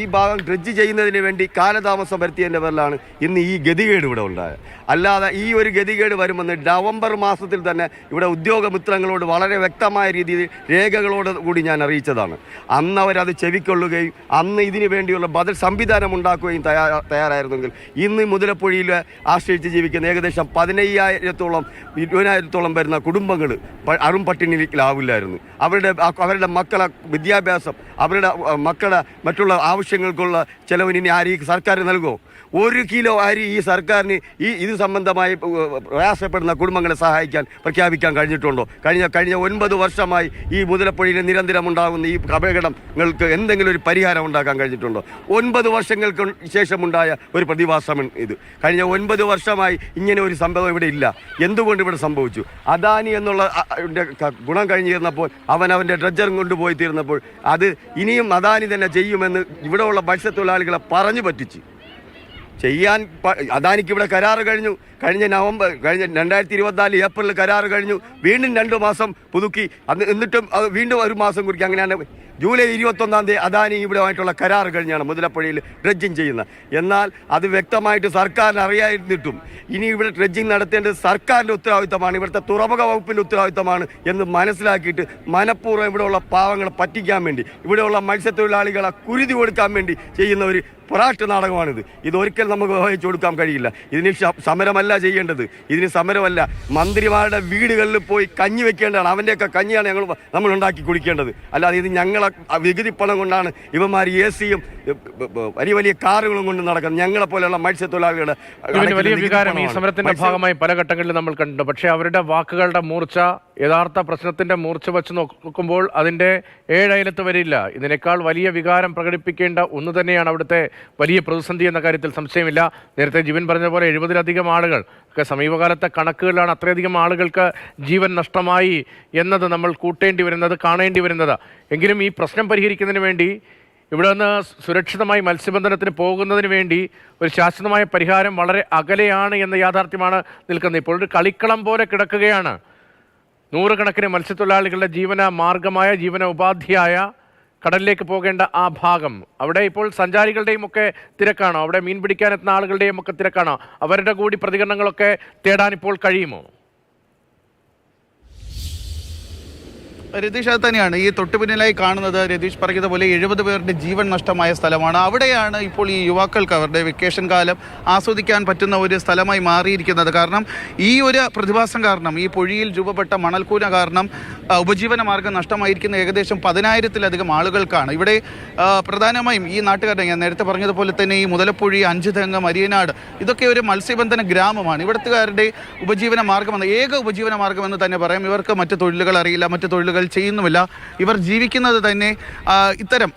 Speaker 4: ഈ ഭാഗം ഡ്രഡ്ജ് ചെയ്യുന്നതിന് വേണ്ടി കാലതാമസം വരുത്തിയതിൻ്റെ പേരിലാണ് ഇന്ന് ഈ ഗതികേട് ഇവിടെ ഉണ്ടായത്. അല്ലാതെ ഈ ഒരു ഗതികേട് വരുമെന്ന് നവംബർ മാസത്തിൽ തന്നെ ഇവിടെ ഉദ്യോഗമിത്രങ്ങളോട് വളരെ വ്യക്തമായ രീതിയിൽ രേഖകളോട് കൂടി ഞാൻ അറിയിച്ചതാണ്. അന്ന് അവരത് ചെവിക്കൊള്ളുകയും അന്ന് ഇതിനു വേണ്ടിയുള്ള ബദൽ സംവിധാനം ഉണ്ടാക്കുകയും തയ്യാറായിരുന്നെങ്കിൽ ഇന്ന് മുതലപ്പുഴയിൽ ആശ്രയിച്ച് ജീവിക്കുന്ന ഏകദേശം 15,000-20,000 വരുന്ന കുടുംബങ്ങൾ പട്ടിണിയിലാവില്ലായിരുന്നു. അവരുടെ മക്കളെ വിദ്യാഭ്യാസം, അവരുടെ മക്കളുടെ മറ്റുള്ള ആവശ്യങ്ങൾക്കുള്ള ചെലവിന് ഇനി ആര് ഈ സർക്കാർ നൽകുമോ? 1 കിലോ അരി ഈ സർക്കാരിന് ഇത് സംബന്ധമായി പ്രയാസപ്പെടുന്ന കുടുംബങ്ങളെ സഹായിക്കാൻ പ്രഖ്യാപിക്കാൻ കഴിഞ്ഞിട്ടുണ്ടോ? കഴിഞ്ഞ 9 വർഷമായി ഈ മുതലപ്പുഴയിൽ നിരന്തരം ഉണ്ടാകുന്ന ഈ അപകടങ്ങൾക്ക് എന്തെങ്കിലും ഒരു പരിഹാരം ഉണ്ടാക്കാൻ കഴിഞ്ഞിട്ടുണ്ടോ? 9 വർഷങ്ങൾക്ക് ശേഷമുണ്ടായ ഒരു പ്രതിഭാസം ഇത്. കഴിഞ്ഞ 9 വർഷമായി ഇങ്ങനെ ഒരു സംഭവം ഇവിടെ ഇല്ല. എന്തുകൊണ്ട് ഇവിടെ സംഭവിച്ചു? അദാനി എന്നുള്ള ഗുണം കഴിഞ്ഞു തീർന്നപ്പോൾ അവൻ്റെ ഡ്രഡ്ജറും കൊണ്ടുപോയി തീർന്നപ്പോൾ അത് ഇനിയും അദാനി തന്നെ ചെയ്യുമെന്ന് ഇവിടെയുള്ള മത്സ്യത്തൊഴിലാളികളെ പറഞ്ഞു പറ്റിച്ച്. ചെയ്യാൻ അദാനിക്ക് ഇവിടെ കരാറ് കഴിഞ്ഞു. കഴിഞ്ഞ 2024 ഏപ്രിൽ കരാറ് കഴിഞ്ഞു. വീണ്ടും 2 മാസം പുതുക്കി. എന്നിട്ടും അത് വീണ്ടും 1 മാസം കുറിക്കും. അങ്ങനെയാണ് ജൂലൈ 21 അദാനി ഇവിടെയായിട്ടുള്ള കരാറ് കഴിഞ്ഞാണ് മുതലപ്പുഴയിൽ ഡ്രഡ്ജിങ് ചെയ്യുന്നത്. എന്നാൽ അത് വ്യക്തമായിട്ട് സർക്കാരിന് അറിയാതിരുന്നിട്ടും ഇനി ഇവിടെ ഡ്രഡ്ജിങ് നടത്തേണ്ടത് സർക്കാരിൻ്റെ ഉത്തരവാദിത്തമാണ്, ഇവിടുത്തെ തുറമുഖ വകുപ്പിൻ്റെ ഉത്തരവാദിത്തമാണ് എന്ന് മനസ്സിലാക്കിയിട്ട് മനഃപൂർവ്വം ഇവിടെയുള്ള പാവങ്ങളെ പറ്റിക്കാൻ വേണ്ടി, ഇവിടെയുള്ള മത്സ്യത്തൊഴിലാളികളെ കുരുതി കൊടുക്കാൻ വേണ്ടി ചെയ്യുന്ന ഒരു പൊറാട്ട് നാടകമാണിത്. ഇതൊരിക്കലും നമുക്ക് വഹിച്ചു കൊടുക്കാൻ കഴിയില്ല. ഇതിന് സമരമല്ല ചെയ്യേണ്ടത്, ഇതിന് സമരമല്ല, മന്ത്രിമാരുടെ വീടുകളിൽ പോയി കഞ്ഞി വെക്കേണ്ടതാണ്. അവൻ്റെയൊക്കെ കഞ്ഞിയാണ് നമ്മൾ ഉണ്ടാക്കി കുടിക്കേണ്ടത്. അല്ലാതെ ഇത് ഞങ്ങളെ വികുതി പണം കൊണ്ടാണ് ഇവന്മാർ AC-യും വലിയ വലിയ കാറുകളും കൊണ്ട് നടക്കുന്നത്. ഞങ്ങളെ പോലെയുള്ള മത്സ്യത്തൊഴിലാളികളുടെ
Speaker 1: വലിയ വികാരം ഈ സമരത്തിന്റെ ഭാഗമായി പല ഘട്ടങ്ങളിൽ നമ്മൾ കണ്ടിട്ടുണ്ട്. പക്ഷേ അവരുടെ വാക്കുകളുടെ മൂർച്ച യഥാർത്ഥ പ്രശ്നത്തിന്റെ മൂർച്ച വെച്ച് നോക്കുമ്പോൾ അതിന്റെ 7 അയലത്ത് വരില്ല. ഇതിനേക്കാൾ വലിയ വികാരം പ്രകടിപ്പിക്കേണ്ട ഒന്ന് തന്നെയാണ് അവിടുത്തെ വലിയ പ്രതിസന്ധി എന്ന കാര്യത്തിൽ സംശയമില്ല. നേരത്തെ ജിബിൻ പറഞ്ഞ പോലെ 70-ലധികം ആളുകൾ ഒക്കെ സമീപകാലത്തെ കണക്കുകളിലാണ് അത്രയധികം ആളുകൾക്ക് ജീവൻ നഷ്ടമായി എന്നത് നമ്മൾ കൂട്ടേണ്ടി വരുന്നത്, കാണേണ്ടി വരുന്നത്. എങ്കിലും ഈ പ്രശ്നം പരിഹരിക്കുന്നതിന് വേണ്ടി ഇവിടെ നിന്ന് സുരക്ഷിതമായി മത്സ്യബന്ധനത്തിന് പോകുന്നതിന് വേണ്ടി ഒരു ശാശ്വതമായ പരിഹാരം വളരെ അകലെയാണ് എന്ന യാഥാർത്ഥ്യമാണ് നിൽക്കുന്നത്. ഇപ്പോൾ ഒരു കളിക്കളം പോലെ കിടക്കുകയാണ് നൂറുകണക്കിന് മത്സ്യത്തൊഴിലാളികളുടെ ജീവന മാർഗമായ, ജീവന ഉപാധിയായ കടലിലേക്ക് പോകേണ്ട ആ ഭാഗം. അവിടെ ഇപ്പോൾ സഞ്ചാരികളുടെയും ഒക്കെ തിരക്കാണോ? അവിടെ മീൻ പിടിക്കാനെത്തുന്ന ആളുകളുടെയും ഒക്കെ തിരക്കാണോ? അവരുടെ കൂടി പ്രതികരണങ്ങളൊക്കെ തേടാൻ ഇപ്പോൾ കഴിയുമോ?
Speaker 2: രതീഷ്, അത് തന്നെയാണ് ഈ തൊട്ടുപിന്നിലായി കാണുന്നത്. രതീഷ് പറഞ്ഞതുപോലെ 70 പേരുടെ ജീവൻ നഷ്ടമായ സ്ഥലമാണ്. അവിടെയാണ് ഇപ്പോൾ ഈ യുവാക്കൾക്ക് അവരുടെ വെക്കേഷൻ കാലം ആസ്വദിക്കാൻ പറ്റുന്ന ഒരു സ്ഥലമായി മാറിയിരിക്കുന്നത്. കാരണം ഈ ഒരു പ്രതിഭാസം കാരണം, ഈ പൊഴിയിൽ രൂപപ്പെട്ട മണൽക്കൂന കാരണം ഉപജീവന മാർഗം നഷ്ടമായിരിക്കുന്ന ഏകദേശം 10,000-ലധികം ആളുകൾക്കാണ്. ഇവിടെ പ്രധാനമായും ഈ നാട്ടുകാരുടെ, ഞാൻ നേരത്തെ പറഞ്ഞതുപോലെ തന്നെ ഈ മുതലപ്പുഴി, അഞ്ചുതെങ്ങ്, മരിയനാട്, ഇതൊക്കെ ഒരു മത്സ്യബന്ധന ഗ്രാമമാണ്. ഇവിടുത്തുകാരുടെ ഉപജീവന മാർഗമെന്ന്, ഏക ഉപജീവന മാർഗമെന്ന് തന്നെ പറയാം. ഇവർക്ക് മറ്റ് തൊഴിലുകൾ അറിയില്ല, മറ്റ് തൊഴിലുകൾ ചെയ്യുന്നുമില്ല. ഇവർ ജീവിക്കുന്നത് തന്നെ ഇത്തരം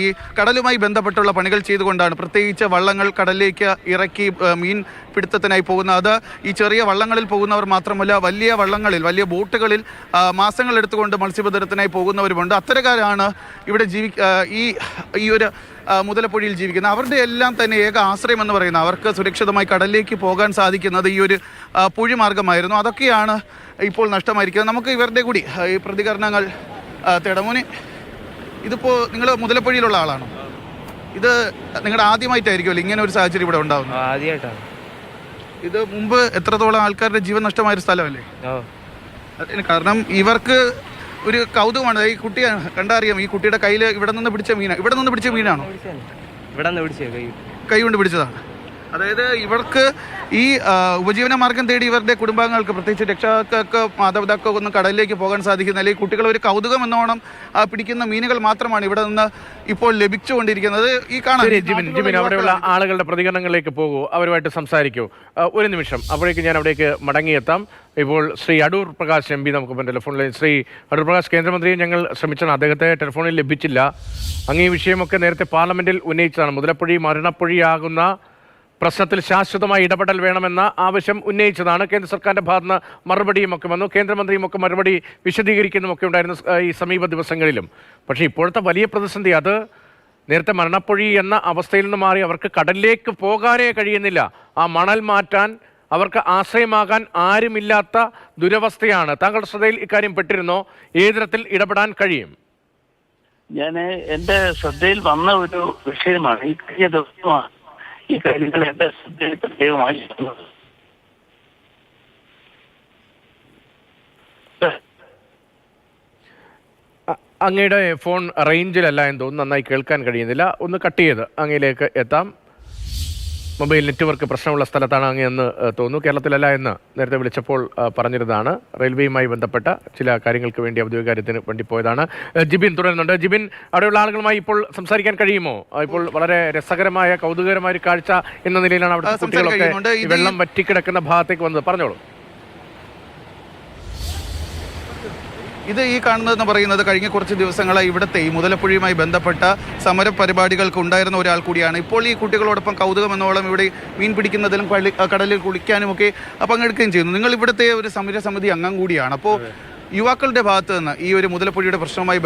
Speaker 2: ഈ കടലുമായി ബന്ധപ്പെട്ടുള്ള പണികൾ ചെയ്തുകൊണ്ടാണ്. പ്രത്യേകിച്ച് വള്ളങ്ങൾ കടലിലേക്ക് ഇറക്കി മീൻ പിടുത്തത്തിനായി പോകുന്ന, അത് ഈ ചെറിയ വള്ളങ്ങളിൽ പോകുന്നവർ മാത്രമല്ല, വലിയ വള്ളങ്ങളിൽ, വലിയ ബോട്ടുകളിൽ മാസങ്ങൾ എടുത്തുകൊണ്ട് മത്സ്യബന്ധനത്തിനായി പോകുന്നവരുമുണ്ട്. അത്തരക്കാരാണ് ഇവിടെ ഈ ഒരു മുതലപ്പുഴയിൽ ജീവിക്കുന്നത്. അവരുടെ എല്ലാം തന്നെ ഏക ആശ്രയം എന്ന് പറയുന്നത്, അവർക്ക് സുരക്ഷിതമായി കടലിലേക്ക് പോകാൻ സാധിക്കുന്നത് ഈ ഒരു പുഴി മാർഗമായിരുന്നു. അതൊക്കെയാണ് ഇപ്പോൾ നഷ്ടമായിരിക്കുന്നത്. നമുക്ക് ഇവരുടെ കൂടി ഈ പ്രതികരണങ്ങൾ തേടമോനെ, ഇതിപ്പോൾ നിങ്ങൾ മുതലപ്പുഴയിലുള്ള ആളാണോ? ഇത് നിങ്ങളുടെ ആദ്യമായിട്ടായിരിക്കുമല്ലോ ഇങ്ങനെ ഒരു സാഹചര്യം ഇവിടെ ഉണ്ടാകുന്നത്?
Speaker 5: ആദ്യമായിട്ടാണ്.
Speaker 2: ഇത് മുമ്പ് എത്രത്തോളം ആൾക്കാരുടെ ജീവൻ നഷ്ടമായൊരു സ്ഥലമല്ലേ? കാരണം ഇവർക്ക് ഒരു കൗതുകമാണ്. ഈ കുട്ടിയെ കണ്ടറിയാം, ഈ കുട്ടിയുടെ കയ്യിൽ ഇവിടെ നിന്ന് പിടിച്ച മീനാണോ? ഇവിടെ നിന്ന് കൈ കൊണ്ട് പിടിച്ചതാണ്. അതായത് ഇവർക്ക് ഈ ഉപജീവന മാർഗം തേടി ഇവരുടെ കുടുംബാംഗങ്ങൾക്ക്, പ്രത്യേകിച്ച് രക്ഷകർക്ക്, മാതാപിതാക്കൾക്ക് ഒന്നും കടലിലേക്ക് പോകാൻ സാധിക്കുന്നില്ല. ഈ കുട്ടികൾ ഒരു കൗതുകം എന്നോണം പിടിക്കുന്ന മീനുകൾ മാത്രമാണ് ഇവിടെ നിന്ന് ഇപ്പോൾ ലഭിച്ചുകൊണ്ടിരിക്കുന്നത്. ഈ കാണാൻ
Speaker 1: ജിബിൻ അവിടെയുള്ള ആളുകളുടെ പ്രതികരണങ്ങളിലേക്ക് പോകൂ, അവരുമായിട്ട് സംസാരിക്കൂ. ഒരു നിമിഷം, അപ്പോഴേക്ക് ഞാൻ അവിടേക്ക് മടങ്ങിയെത്താം. ഇപ്പോൾ ശ്രീ അടൂർ പ്രകാശ് MP നമുക്കിപ്പോൾ ടെലിഫോണിൽ. ശ്രീ അടൂർ പ്രകാശ്, കേന്ദ്രമന്ത്രിയെ ഞങ്ങൾ ശ്രമിച്ചാണ്, അദ്ദേഹത്തെ ടെലിഫോണിൽ ലഭിച്ചില്ല. അങ്ങ് ഈ വിഷയമൊക്കെ നേരത്തെ പാർലമെന്റിൽ ഉന്നയിച്ചതാണ്. മുതലപ്പുഴി മരണപ്പുഴിയാകുന്ന പ്രശ്നത്തിൽ ശാശ്വതമായി ഇടപെടൽ വേണമെന്ന ആവശ്യം ഉന്നയിച്ചതാണ്. കേന്ദ്ര സർക്കാരിൻ്റെ ഭാഗത്തുനിന്ന് മറുപടിയും ഒക്കെ വന്നു. കേന്ദ്രമന്ത്രിയും ഒക്കെ മറുപടി വിശദീകരിക്കുന്നതുമൊക്കെ ഉണ്ടായിരുന്നു ഈ സമീപ ദിവസങ്ങളിലും. പക്ഷേ ഇപ്പോഴത്തെ വലിയ പ്രതിസന്ധി, അത് നേരത്തെ മരണപ്പുഴി എന്ന അവസ്ഥയിൽ നിന്ന് മാറി അവർക്ക് കടലിലേക്ക് പോകാനേ കഴിയുന്നില്ല. ആ മണൽ മാറ്റാൻ അവർക്ക് ആശ്രയമാകാൻ ആരുമില്ലാത്ത ദുരവസ്ഥയാണ്. താങ്കളുടെ ശ്രദ്ധയിൽ ഇക്കാര്യം പെട്ടിരുന്നോ? ഏത് തരത്തിൽ ഇടപെടാൻ കഴിയും?
Speaker 6: ഞാൻ എൻ്റെ ശ്രദ്ധയിൽ വന്ന ഒരു വിഷയമാണ്. ഈ കഴിഞ്ഞ ദിവസമാണ് ഈ കാര്യങ്ങൾ എൻ്റെ ശ്രദ്ധയിൽ പ്രത്യേകമായി വന്നത്.
Speaker 1: അങ്ങയുടെ ഫോൺ റേഞ്ചിലല്ല എന്ന് തോന്നുന്നു, നന്നായി കേൾക്കാൻ കഴിയുന്നില്ല. ഒന്ന് കട്ട് ചെയ്ത് അങ്ങയിലേക്ക് എത്താം. മൊബൈൽ നെറ്റ്വർക്ക് പ്രശ്നമുള്ള സ്ഥലത്താണ് അങ്ങ് എന്ന് തോന്നുന്നു. കേരളത്തിലല്ല എന്ന് നേരത്തെ വിളിച്ചപ്പോൾ പറഞ്ഞിരുന്നതാണ്. റെയിൽവേയുമായി ബന്ധപ്പെട്ട ചില കാര്യങ്ങൾക്ക് വേണ്ടി, ഔദ്യോഗിക കാര്യത്തിന് വേണ്ടി പോയതാണ്. ജിബിൻ തുടരുന്നുണ്ട്. ജിബിൻ, അവിടെയുള്ള ആളുകളുമായി ഇപ്പോൾ സംസാരിക്കാൻ കഴിയുമോ? ഇപ്പോൾ വളരെ രസകരമായ, കൗതുകകരമായ ഒരു കാഴ്ച എന്ന നിലയിലാണ് അവിടെ കുട്ടികളൊക്കെ വെള്ളം വറ്റിക്കിടക്കുന്ന ഭാഗത്തേക്ക് വന്നത്. പറഞ്ഞോളൂ.
Speaker 2: ഇത് ഈ കാണുന്നതെന്ന് പറയുന്നത് കഴിഞ്ഞ കുറച്ച് ദിവസങ്ങളായി ഇവിടുത്തെ ഈ മുതലപ്പുഴയുമായി ബന്ധപ്പെട്ട സമര പരിപാടികൾക്ക് ഉണ്ടായിരുന്ന ഒരാൾ കൂടിയാണ്. ഇപ്പോൾ ഈ കുട്ടികളോടൊപ്പം കൗതുകം എന്നോളം ഇവിടെ മീൻ പിടിക്കുന്നതിലും കടലിൽ കുളിക്കാനുമൊക്കെ പങ്കെടുക്കുകയും ചെയ്യുന്നു. നിങ്ങൾ ഇവിടുത്തെ ഒരു സമരസമിതി അംഗം കൂടിയാണ്. അപ്പോൾ യുവാക്കളുടെ ഭാഗത്ത് നിന്ന് ഈ ഒരു മുതലപ്പുഴയുടെ പ്രശ്നവുമായി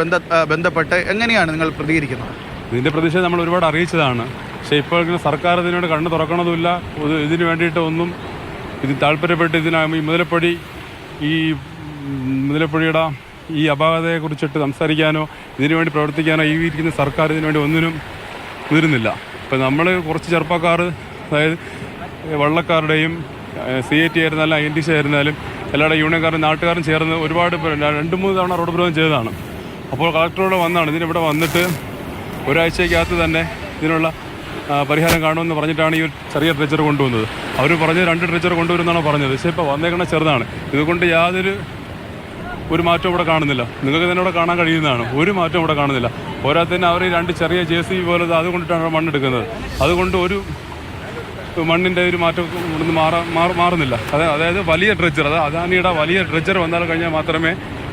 Speaker 2: ബന്ധപ്പെട്ട് എങ്ങനെയാണ് നിങ്ങൾ പ്രതികരിക്കുന്നത്?
Speaker 7: ഇതിൻ്റെ പ്രതിഷേധം നമ്മൾ ഒരുപാട് അറിയിച്ചതാണ്.
Speaker 5: പക്ഷേ ഇപ്പോൾ ഇങ്ങനെ സർക്കാർ ഇതിനുവേണ്ടി കണ്ണ് തുറക്കണതുമില്ല. ഇതിന് വേണ്ടിയിട്ട് ഒന്നും താല്പര്യപ്പെട്ട് ഈ മുതലപ്പുഴയുടെ ഈ അപാകതയെക്കുറിച്ചിട്ട് സംസാരിക്കാനോ ഇതിനുവേണ്ടി പ്രവർത്തിക്കാനോ ഈ ഇരിക്കുന്ന സർക്കാർ ഇതിനുവേണ്ടി ഒന്നിനും മുതിരുന്നില്ല. ഇപ്പം നമ്മൾ കുറച്ച് ചെറുപ്പക്കാർ, അതായത് വള്ളക്കാരുടെയും CIT ആയിരുന്നാലും INTC ആയിരുന്നാലും എല്ലാവരുടെ യൂണിയൻകാരും നാട്ടുകാരും ചേർന്ന് ഒരുപാട് 2-3 തവണ റോഡ് ഉപരോധം ചെയ്തതാണ്. അപ്പോൾ കളക്ടറോട് വന്നാണ് ഇതിനിവിടെ വന്നിട്ട് ഒരാഴ്ചയ്ക്കകത്ത് തന്നെ ഇതിനുള്ള പരിഹാരം കാണുമെന്ന് പറഞ്ഞിട്ടാണ് ഈ ഒരു ചെറിയ ഡ്രെച്ചർ കൊണ്ടുവന്നത്. അവർ പറഞ്ഞത് 2 ഡ്രെച്ചർ കൊണ്ടുവരുമെന്നാണ് പറഞ്ഞത്. പക്ഷേ ഇപ്പോൾ വന്നേക്കണ ചെറുതാണ്. ഇതുകൊണ്ട് ഒരു മാറ്റവും ഇവിടെ കാണുന്നില്ല. നിങ്ങൾക്ക് തന്നെ ഇവിടെ കാണാൻ കഴിയുന്നതാണ്. ഒരു മാറ്റവും ഇവിടെ കാണുന്നില്ല. പോരാത്തന്നെ അവർ 2 ചെറിയ JCB പോലെ അതുകൊണ്ടിട്ടാണ് മണ്ണെടുക്കുന്നത്. അതുകൊണ്ട് ഒരു മണ്ണിൻ്റെ ഒരു മാറ്റം ഇവിടുന്ന് മാറുന്നില്ല. അതായത് വലിയ ഡ്രെച്ചർ, അദാനിയുടെ വലിയ ഡ്രെച്ചർ വന്നാൽ കഴിഞ്ഞാൽ മാത്രമേ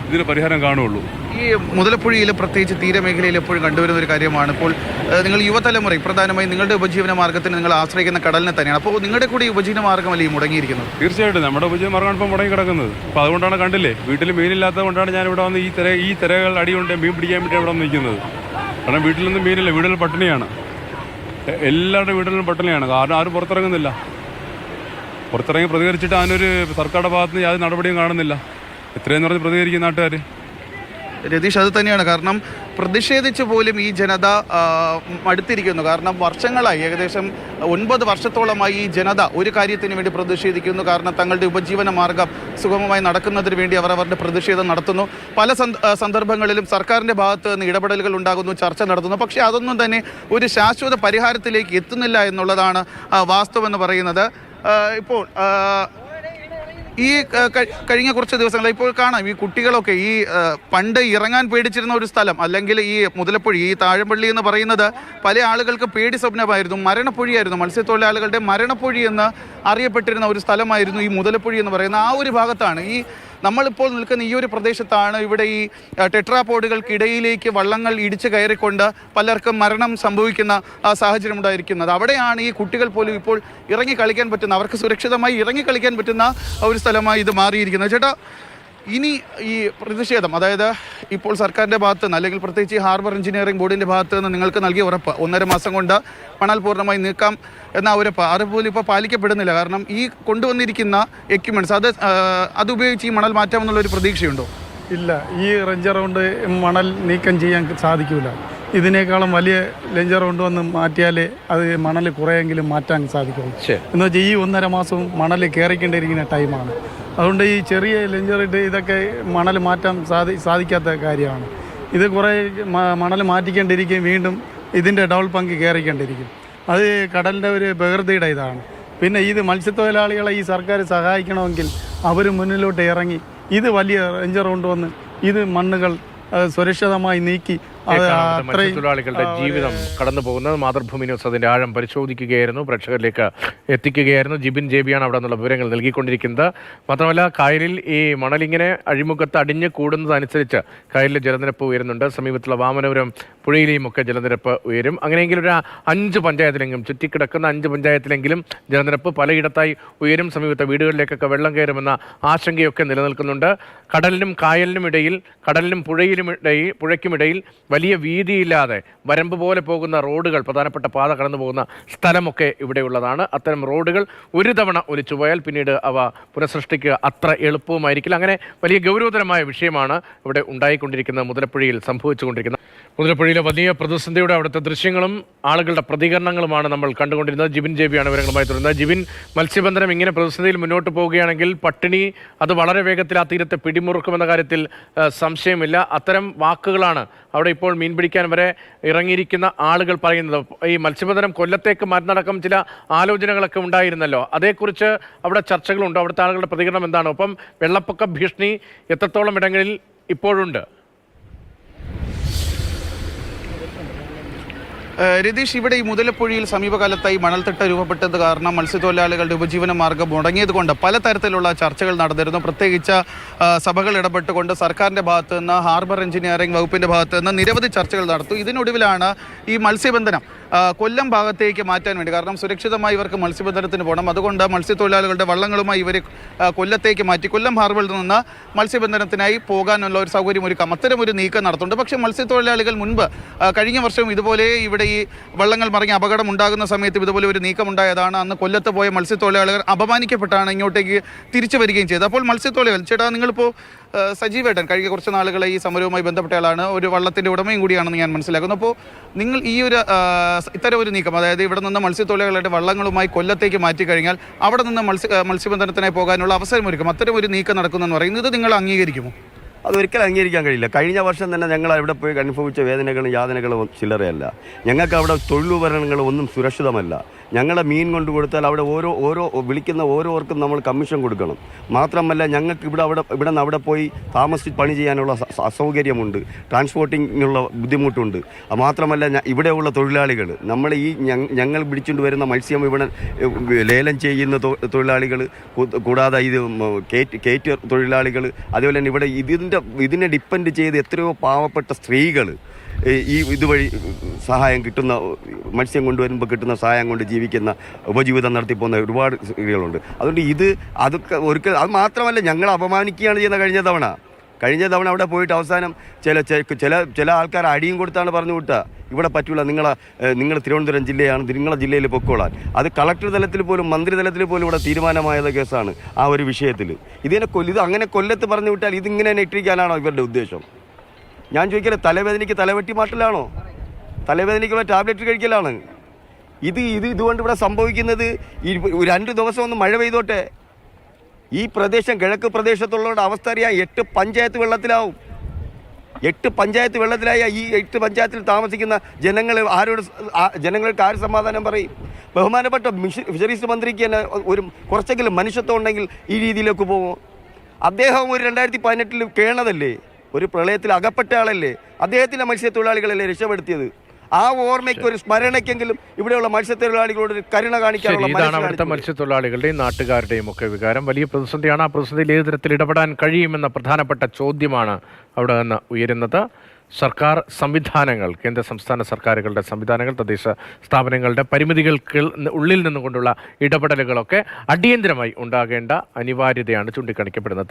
Speaker 5: ഇതിന് പരിഹാരം കാണുകയുള്ളൂ.
Speaker 2: ഈ മുതലപ്പുഴയിൽ പ്രത്യേകിച്ച് തീരമേഖലയിൽ എപ്പോഴും കണ്ടുവരുന്ന ഒരു കാര്യമാണ്. ഇപ്പോൾ നിങ്ങൾ യുവതലമുറ പ്രധാനമായും നിങ്ങളുടെ ഉപജീവന മാർഗ്ഗത്തിന് നിങ്ങൾ ആശ്രയിക്കുന്ന കടലിനെ തന്നെയാണ്. അപ്പോൾ നിങ്ങളുടെ കൂടി ഉപജീവന മാർഗ്ഗമല്ലേ ഈ മുടങ്ങിയിരിക്കുന്നത്?
Speaker 5: തീർച്ചയായിട്ടും നമ്മുടെ ഉപജീവന മാർഗ്ഗമാണ് ഇപ്പോൾ മുടങ്ങി കിടക്കുന്നത്. അപ്പോൾ അതുകൊണ്ടാണ് കണ്ടില്ലേ, വീട്ടിൽ മീനില്ലാത്തത് കൊണ്ടാണ് ഞാൻ ഇവിടെ വന്ന് ഈ തിരകൾ അടികൊണ്ട് മീൻ പിടിക്കാൻ വേണ്ടി ഇവിടെ വന്ന് നിൽക്കുന്നത്. കാരണം വീട്ടിലൊന്നും മീനില്ല, വീടുകളിൽ പട്ടിണിയാണ്. എല്ലാവരുടെ വീടുകളിലും പട്ടിണിയാണ്. കാരണം ആരും പുറത്തിറങ്ങുന്നില്ല. പുറത്തിറങ്ങി പ്രതികരിച്ചിട്ട് അതിനൊരു സർക്കാരുടെ ഭാഗത്ത് നിന്ന് യാതൊരു നടപടിയും കാണുന്നില്ല. എത്രയെന്ന് പറഞ്ഞ് പ്രതികരിക്കും നാട്ടുകാർ?
Speaker 2: രതീഷ്, അത് തന്നെയാണ്. കാരണം പ്രതിഷേധിച്ച് പോലും ഈ ജനത മടുത്തിരിക്കുന്നു. കാരണം വർഷങ്ങളായി, ഏകദേശം 9 വർഷത്തോളമായി ഈ ജനത ഒരു കാര്യത്തിന് വേണ്ടി പ്രതിഷേധിക്കുന്നു. കാരണം തങ്ങളുടെ ഉപജീവന മാർഗം സുഗമമായി നടക്കുന്നതിന് വേണ്ടി അവർ അവരുടെ പ്രതിഷേധം നടത്തുന്നു. പല സന്ദർഭങ്ങളിലും സർക്കാരിൻ്റെ ഭാഗത്ത് നിന്ന് ഇടപെടലുകൾ ഉണ്ടാകുന്നു, ചർച്ച നടത്തുന്നു. പക്ഷേ അതൊന്നും തന്നെ ഒരു ശാശ്വത പരിഹാരത്തിലേക്ക് എത്തുന്നില്ല എന്നുള്ളതാണ് വാസ്തവമെന്ന് പറയുന്നത്. ഇപ്പോൾ ഈ കഴിഞ്ഞ കുറച്ച് ദിവസങ്ങളായി ഇപ്പോൾ കാണാം ഈ കുട്ടികളൊക്കെ ഈ പണ്ട് ഇറങ്ങാൻ പേടിച്ചിരുന്ന ഒരു സ്ഥലം, അല്ലെങ്കിൽ ഈ മുതലപ്പുഴ, ഈ താഴമ്പള്ളി എന്ന് പറയുന്നത് പല ആളുകൾക്ക് പേടി സ്വപ്നമായിരുന്നു, മരണപ്പൊഴിയായിരുന്നു, മത്സ്യത്തൊഴിലാളികളുടെ മരണപ്പൊഴി എന്ന് അറിയപ്പെട്ടിരുന്ന ഒരു സ്ഥലമായിരുന്നു ഈ മുതലപ്പുഴ എന്ന് പറയുന്ന ആ ഒരു ഭാഗത്താണ്. ഈ നമ്മളിപ്പോൾ നിൽക്കുന്ന ഈ ഒരു പ്രദേശത്താണ് ഇവിടെ ഈ ടെട്രാപോഡുകൾക്കിടയിലേക്ക് വള്ളങ്ങൾ ഇടിച്ചു കയറിക്കൊണ്ട് പലർക്കും മരണം സംഭവിക്കുന്ന സാഹചര്യം ഉണ്ടായിരിക്കുന്നത്. അവിടെയാണ് ഈ കുട്ടികൾ പോലും ഇപ്പോൾ ഇറങ്ങി കളിക്കാൻ പറ്റുന്ന, അവർക്ക് സുരക്ഷിതമായി ഇറങ്ങി കളിക്കാൻ പറ്റുന്ന ഒരു സ്ഥലമായി ഇത് മാറിയിരിക്കുന്നത്. ചേട്ടാ, ഇനി ഈ പ്രതിഷേധം, അതായത് ഇപ്പോൾ സർക്കാരിൻ്റെ ഭാഗത്ത് നിന്ന്, അല്ലെങ്കിൽ പ്രത്യേകിച്ച് ഈ ഹാർബർ എഞ്ചിനീയറിംഗ് ബോർഡിൻ്റെ ഭാഗത്ത് നിന്ന് നിങ്ങൾക്ക് നൽകിയ ഉറപ്പ് 1.5 മാസം കൊണ്ട് മണൽ പൂർണ്ണമായി നീക്കാം എന്ന ഉറപ്പ്, അതുപോലും ഇപ്പോൾ പാലിക്കപ്പെടുന്നില്ല. കാരണം ഈ കൊണ്ടുവന്നിരിക്കുന്ന എക്യുപ്മെൻറ്റ്സ് അത് ഉപയോഗിച്ച് ഈ മണൽ മാറ്റാമെന്നുള്ളൊരു പ്രതീക്ഷയുണ്ടോ?
Speaker 7: ഇല്ല, ഈ റെഞ്ചർ കൊണ്ട് മണൽ നീക്കം ചെയ്യാൻ സാധിക്കില്ല. ഇതിനേക്കാളും വലിയ ലെഞ്ചർ കൊണ്ടുവന്ന് മാറ്റിയാലേ അത് മണൽ കുറേയെങ്കിലും മാറ്റാൻ സാധിക്കുള്ളൂ. എന്ന് വെച്ചാൽ ഈ 1.5 മാസവും മണൽ കയറിക്കൊണ്ടിരിക്കുന്ന ടൈമാണ്. അതുകൊണ്ട് ഈ ചെറിയ ലെഞ്ചറിട്ട് ഇതൊക്കെ മണൽ മാറ്റാൻ സാധിക്കാത്ത കാര്യമാണ്. ഇത് കുറേ മണൽ മാറ്റിക്കൊണ്ടിരിക്കും, വീണ്ടും ഇതിൻ്റെ ഡബിൾ പങ്ക് കയറിക്കൊണ്ടിരിക്കും. അത് കടലിൻ്റെ ഒരു പ്രകൃതിയുടെ ഇതാണ്. പിന്നെ ഇത് മത്സ്യത്തൊഴിലാളികളെ ഈ സർക്കാർ സഹായിക്കണമെങ്കിൽ അവർ മുന്നിലോട്ട് ഇറങ്ങി ഇത് വലിയ റെഞ്ചർ കൊണ്ടുവന്ന് ഇത് മണ്ണുകൾ സുരക്ഷിതമായി നീക്കി
Speaker 1: മത്സ്യത്തൊഴിലാളികളുടെ ജീവിതം കടന്നു പോകുന്നത് മാതൃഭൂമി ന്യൂസ് അതിന്റെ ആഴം പരിശോധിക്കുകയായിരുന്നു, പ്രേക്ഷകരിലേക്ക് എത്തിക്കുകയായിരുന്നു. ജിബിൻ JB അവിടെ നിന്നുള്ള വിവരങ്ങൾ നൽകിക്കൊണ്ടിരിക്കുന്നത്. മാത്രമല്ല, കായലിൽ ഈ മണലിങ്ങനെ അഴിമുഖത്ത് അടിഞ്ഞു കൂടുന്നതനുസരിച്ച് കായലിലെ ജലനിരപ്പ് ഉയരുന്നുണ്ട്. സമീപത്തുള്ള വാമനപുരം പുഴയിലെയും ഒക്കെ ജലനിരപ്പ് ഉയരും. അങ്ങനെയെങ്കിൽ ഒരു 5 പഞ്ചായത്തിലെങ്കിലും, ചുറ്റിക്കിടക്കുന്ന 5 പഞ്ചായത്തിലെങ്കിലും ജലനിരപ്പ് പലയിടത്തായി ഉയരും. സമീപത്തെ വീടുകളിലേക്കൊക്കെ വെള്ളം കയറുമെന്ന ആശങ്കയൊക്കെ നിലനിൽക്കുന്നുണ്ട്. കടലിനും കായലിനും ഇടയിൽ, കടലിനും പുഴയ്ക്കുമിടയിൽ വലിയ വീതിയില്ലാതെ വരമ്പ് പോലെ പോകുന്ന റോഡുകൾ, പ്രധാനപ്പെട്ട പാത കടന്നു പോകുന്ന സ്ഥലമൊക്കെ ഇവിടെയുള്ളതാണ്. അത്തരം റോഡുകൾ ഒരു തവണ ഒലിച്ചു പോയാൽ പിന്നീട് അവ പുനഃസൃഷ്ടിക്കുക അത്ര എളുപ്പവുമായിരിക്കില്ല. അങ്ങനെ വലിയ ഗൗരവതരമായ വിഷയമാണ് ഇവിടെ ഉണ്ടായിക്കൊണ്ടിരിക്കുന്നത്, മുതലപ്പുഴയിൽ സംഭവിച്ചുകൊണ്ടിരിക്കുന്നത്. മുതലപ്പുഴയിലെ വലിയ പ്രതിസന്ധിയുടെ അവിടുത്തെ ദൃശ്യങ്ങളും ആളുകളുടെ പ്രതികരണങ്ങളുമാണ് നമ്മൾ കണ്ടുകൊണ്ടിരുന്നത്. ജിബിൻ JB വിവരങ്ങളുമായി തുടരുന്നത്. ജിബിൻ, മത്സ്യബന്ധനം ഇങ്ങനെ പ്രതിസന്ധിയിൽ മുന്നോട്ട് പോവുകയാണെങ്കിൽ പട്ടിണി അത് വളരെ വേഗത്തിൽ ആ തീരത്തെ പിടിമുറുക്കുമെന്ന കാര്യത്തിൽ സംശയമില്ല. അത്തരം വാക്കുകളാണ് അവിടെ ഇപ്പോൾ മീൻ പിടിക്കാൻ വരെ ഇറങ്ങിയിരിക്കുന്ന ആളുകൾ പറയുന്നത്. ഈ മത്സ്യബന്ധനം കൊല്ലത്തേക്ക് മാറ്റുന്നടക്കം ചില ആലോചനകളൊക്കെ ഉണ്ടായിരുന്നല്ലോ, അതേക്കുറിച്ച് അവിടെ ചർച്ചകളുണ്ടോ? അവിടുത്തെ ആളുകളുടെ പ്രതികരണം എന്താണ്? ഒപ്പം വെള്ളപ്പൊക്ക ഭീഷണി എത്രത്തോളം ഇടങ്ങളിൽ ഇപ്പോഴുണ്ട്?
Speaker 2: രതീഷ്, ഇവിടെ ഈ മുതലപ്പുഴയിൽ സമീപകാലത്തായി മണൽത്തിട്ട രൂപപ്പെട്ടത് കാരണം മത്സ്യത്തൊഴിലാളികളുടെ ഉപജീവന മാർഗ്ഗം മുടങ്ങിയത് കൊണ്ട് പലതരത്തിലുള്ള ചർച്ചകൾ നടന്നിരുന്നു. പ്രത്യേകിച്ച് സഭകൾ ഇടപെട്ടുകൊണ്ട് സർക്കാരിൻ്റെ ഭാഗത്ത് നിന്ന്, ഹാർബർ എഞ്ചിനീയറിംഗ് വകുപ്പിൻ്റെ ഭാഗത്ത് നിന്ന് നിരവധി ചർച്ചകൾ നടത്തും. ഇതിനൊടുവിലാണ് ഈ മത്സ്യബന്ധനം കൊല്ലം ഭാഗത്തേക്ക് മാറ്റാൻ വേണ്ടി, കാരണം സുരക്ഷിതമായി ഇവർക്ക് മത്സ്യബന്ധനത്തിന് പോകണം, അതുകൊണ്ട് മത്സ്യത്തൊഴിലാളികളുടെ വള്ളങ്ങളുമായി ഇവർ കൊല്ലത്തേക്ക് മാറ്റി കൊല്ലം ഹാർബറിൽ നിന്ന് മത്സ്യബന്ധനത്തിനായി പോകാനുള്ള ഒരു സൗകര്യം ഒരുക്കാം, അത്തരം ഒരു നീക്കം നടത്തുന്നുണ്ട്. പക്ഷേ മത്സ്യത്തൊഴിലാളികൾ മുൻപ് കഴിഞ്ഞ വർഷവും ഇതുപോലെ ഇവിടെ ഇവിടെ ഈ വള്ളങ്ങൾ മറിഞ്ഞ് അപകടം ഉണ്ടാകുന്ന സമയത്ത് ഇതുപോലെ ഒരു നീക്കമുണ്ടായതാണ്. അന്ന് കൊല്ലത്ത് പോയ മത്സ്യത്തൊഴിലാളികൾ അപമാനിക്കപ്പെട്ടാണ് ഇങ്ങോട്ടേക്ക് തിരിച്ചു വരികയും ചെയ്തത്. അപ്പോൾ മത്സ്യത്തൊഴിലാളികൾ ചേട്ടാ, നിങ്ങളിപ്പോൾ സജീവേട്ടൻ കഴിഞ്ഞ കുറച്ച് നാളുകളെ ഈ സമരവുമായി ബന്ധപ്പെട്ട ആളാണ്, ഒരു വള്ളത്തിൻ്റെ ഉടമയും കൂടിയാണെന്ന് ഞാൻ മനസ്സിലാക്കുന്നു. അപ്പോൾ നിങ്ങൾ ഈ ഒരു ഇത്തരം ഒരു നീക്കം, അതായത് ഇവിടെ നിന്ന് മത്സ്യത്തൊഴിലാളികളുടെ വള്ളങ്ങളുമായി കൊല്ലത്തേക്ക് മാറ്റി കഴിഞ്ഞാൽ അവിടെ നിന്ന് മത്സ്യബന്ധനത്തിനായി പോകാനുള്ള അവസരമൊരുക്കും, അത്തരം ഒരു നീക്കം നടക്കുന്നെന്ന് പറയുന്നത് നിങ്ങൾ അംഗീകരിക്കുമോ?
Speaker 4: അതൊരിക്കലും അംഗീകരിക്കാൻ കഴിയില്ല. കഴിഞ്ഞ വർഷം തന്നെ ഞങ്ങൾ അവിടെ പോയി അനുഭവിച്ച വേദനകളും യാതനകളും ചില്ലറയല്ല. ഞങ്ങൾക്ക് അവിടെ തൊഴിലുപകരണങ്ങളും ഒന്നും സുരക്ഷിതമല്ല. ഞങ്ങളെ മീൻ കൊണ്ട് കൊടുത്താൽ അവിടെ ഓരോ വിളിക്കുന്ന ഓരോർക്കും നമ്മൾ കമ്മീഷൻ കൊടുക്കണം. മാത്രമല്ല ഞങ്ങൾക്ക് ഇവിടെ നിന്ന് അവിടെ പോയി താമസിച്ച് പണി ചെയ്യാനുള്ള അസൗകര്യമുണ്ട്, ട്രാൻസ്പോർട്ടിങ്ങിനുള്ള ബുദ്ധിമുട്ടുണ്ട്. മാത്രമല്ല ഇവിടെയുള്ള തൊഴിലാളികൾ, നമ്മൾ ഈ ഞങ്ങൾ പിടിച്ചുകൊണ്ട് വരുന്ന മത്സ്യം ഇവിടെ ലേലം ചെയ്യുന്ന തൊഴിലാളികൾ, കൂടാതെ ഇത് കയറ്റ് തൊഴിലാളികൾ, അതുപോലെ തന്നെ ഇവിടെ ഇതിനെ ഡിപ്പെൻഡ് ചെയ്ത് എത്രയോ പാവപ്പെട്ട സ്ത്രീകൾ ഈ ഇതുവഴി സഹായം കിട്ടുന്ന, മത്സ്യം കൊണ്ടുവരുമ്പോൾ കിട്ടുന്ന സഹായം കൊണ്ട് ജീവിക്കുന്ന, ഉപജീവിതം നടത്തിപ്പോകുന്ന ഒരുപാട് സ്ത്രീകളുണ്ട്. അതുകൊണ്ട് അതൊക്കെ ഒരിക്കൽ അത് മാത്രമല്ല ഞങ്ങൾ അപമാനിക്കുകയാണ് ചെയ്യുന്നത്. കഴിഞ്ഞ തവണ അവിടെ പോയിട്ട് അവസാനം ചില ആൾക്കാർ അടിയും കൊടുത്താണ് പറഞ്ഞു വിട്ടുക, ഇവിടെ പറ്റൂല, നിങ്ങൾ തിരുവനന്തപുരം ജില്ലയാണ്, നിങ്ങളെ ജില്ലയിൽ പൊക്കോളാൻ. അത് കളക്ടർ തലത്തിൽ പോലും മന്ത്രി തലത്തിൽ പോലും ഇവിടെ തീരുമാനമായത് കേസാണ് ആ ഒരു വിഷയത്തിൽ. ഇത് അങ്ങനെ കൊല്ലത്ത് പറഞ്ഞു വിട്ടാൽ ഇതിങ്ങനെ തന്നെ ഇട്ടിരിക്കാനാണോ ഇവരുടെ ഉദ്ദേശം? ഞാൻ ചോദിക്കട്ടെ, തലവേദനയ്ക്ക് തലവെട്ടി മാറ്റലാണോ? തലവേദനയ്ക്കുള്ള ടാബ്ലറ്റ് കഴിക്കലാണ് ഇതുകൊണ്ട് ഇവിടെ സംഭവിക്കുന്നത്. 2 ദിവസം ഒന്ന് മഴ പെയ്തോട്ടെ, ഈ പ്രദേശം കിഴക്ക് പ്രദേശത്തുള്ളവരുടെ അവസ്ഥ അറിയാം. 8 പഞ്ചായത്ത് വെള്ളത്തിലാവും. 8 പഞ്ചായത്ത് വെള്ളത്തിലായ ഈ 8 പഞ്ചായത്തിൽ താമസിക്കുന്ന ജനങ്ങൾക്ക് ആര് സമാധാനം പറയും? ബഹുമാനപ്പെട്ട ഫിഷറീസ് മന്ത്രിക്ക് തന്നെ കുറച്ചെങ്കിലും മനുഷ്യത്വം ഉണ്ടെങ്കിൽ ഈ രീതിയിലേക്ക് പോകുമോ? അദ്ദേഹം ഒരു 2018 കേണതല്ലേ, ഒരു പ്രളയത്തിൽ അകപ്പെട്ട ആളല്ലേ, അദ്ദേഹത്തിൻ്റെ മത്സ്യത്തൊഴിലാളികളല്ലേ രക്ഷപ്പെടുത്തിയത്. ആ ഓർമ്മയ്ക്ക് ഒരു സ്മരണയ്ക്കെങ്കിലും ഇവിടെയുള്ള മത്സ്യത്തൊഴിലാളികളോട് ഒരു കരുണ കാണിക്കാനുള്ള
Speaker 1: ഇതാണ് അവിടുത്തെ മത്സ്യത്തൊഴിലാളികളുടെയും നാട്ടുകാരുടെയും ഒക്കെ വികാരം. വലിയ പ്രതിസന്ധിയാണ്. ആ പ്രതിസന്ധിയിൽ ഏത് തരത്തിൽ ഇടപെടാൻ കഴിയുമെന്ന പ്രധാനപ്പെട്ട ചോദ്യമാണ് അവിടെ നിന്ന് ഉയരുന്നത്. സർക്കാർ സംവിധാനങ്ങൾ, കേന്ദ്ര സംസ്ഥാന സർക്കാരുകളുടെ സംവിധാനങ്ങൾ, തദ്ദേശ സ്ഥാപനങ്ങളുടെ പരിമിതികൾക്ക് ഉള്ളിൽ നിന്നുകൊണ്ടുള്ള ഇടപെടലുകളൊക്കെ അടിയന്തരമായി ഉണ്ടാകേണ്ട അനിവാര്യതയാണ് ചൂണ്ടിക്കാണിക്കപ്പെടുന്നത്.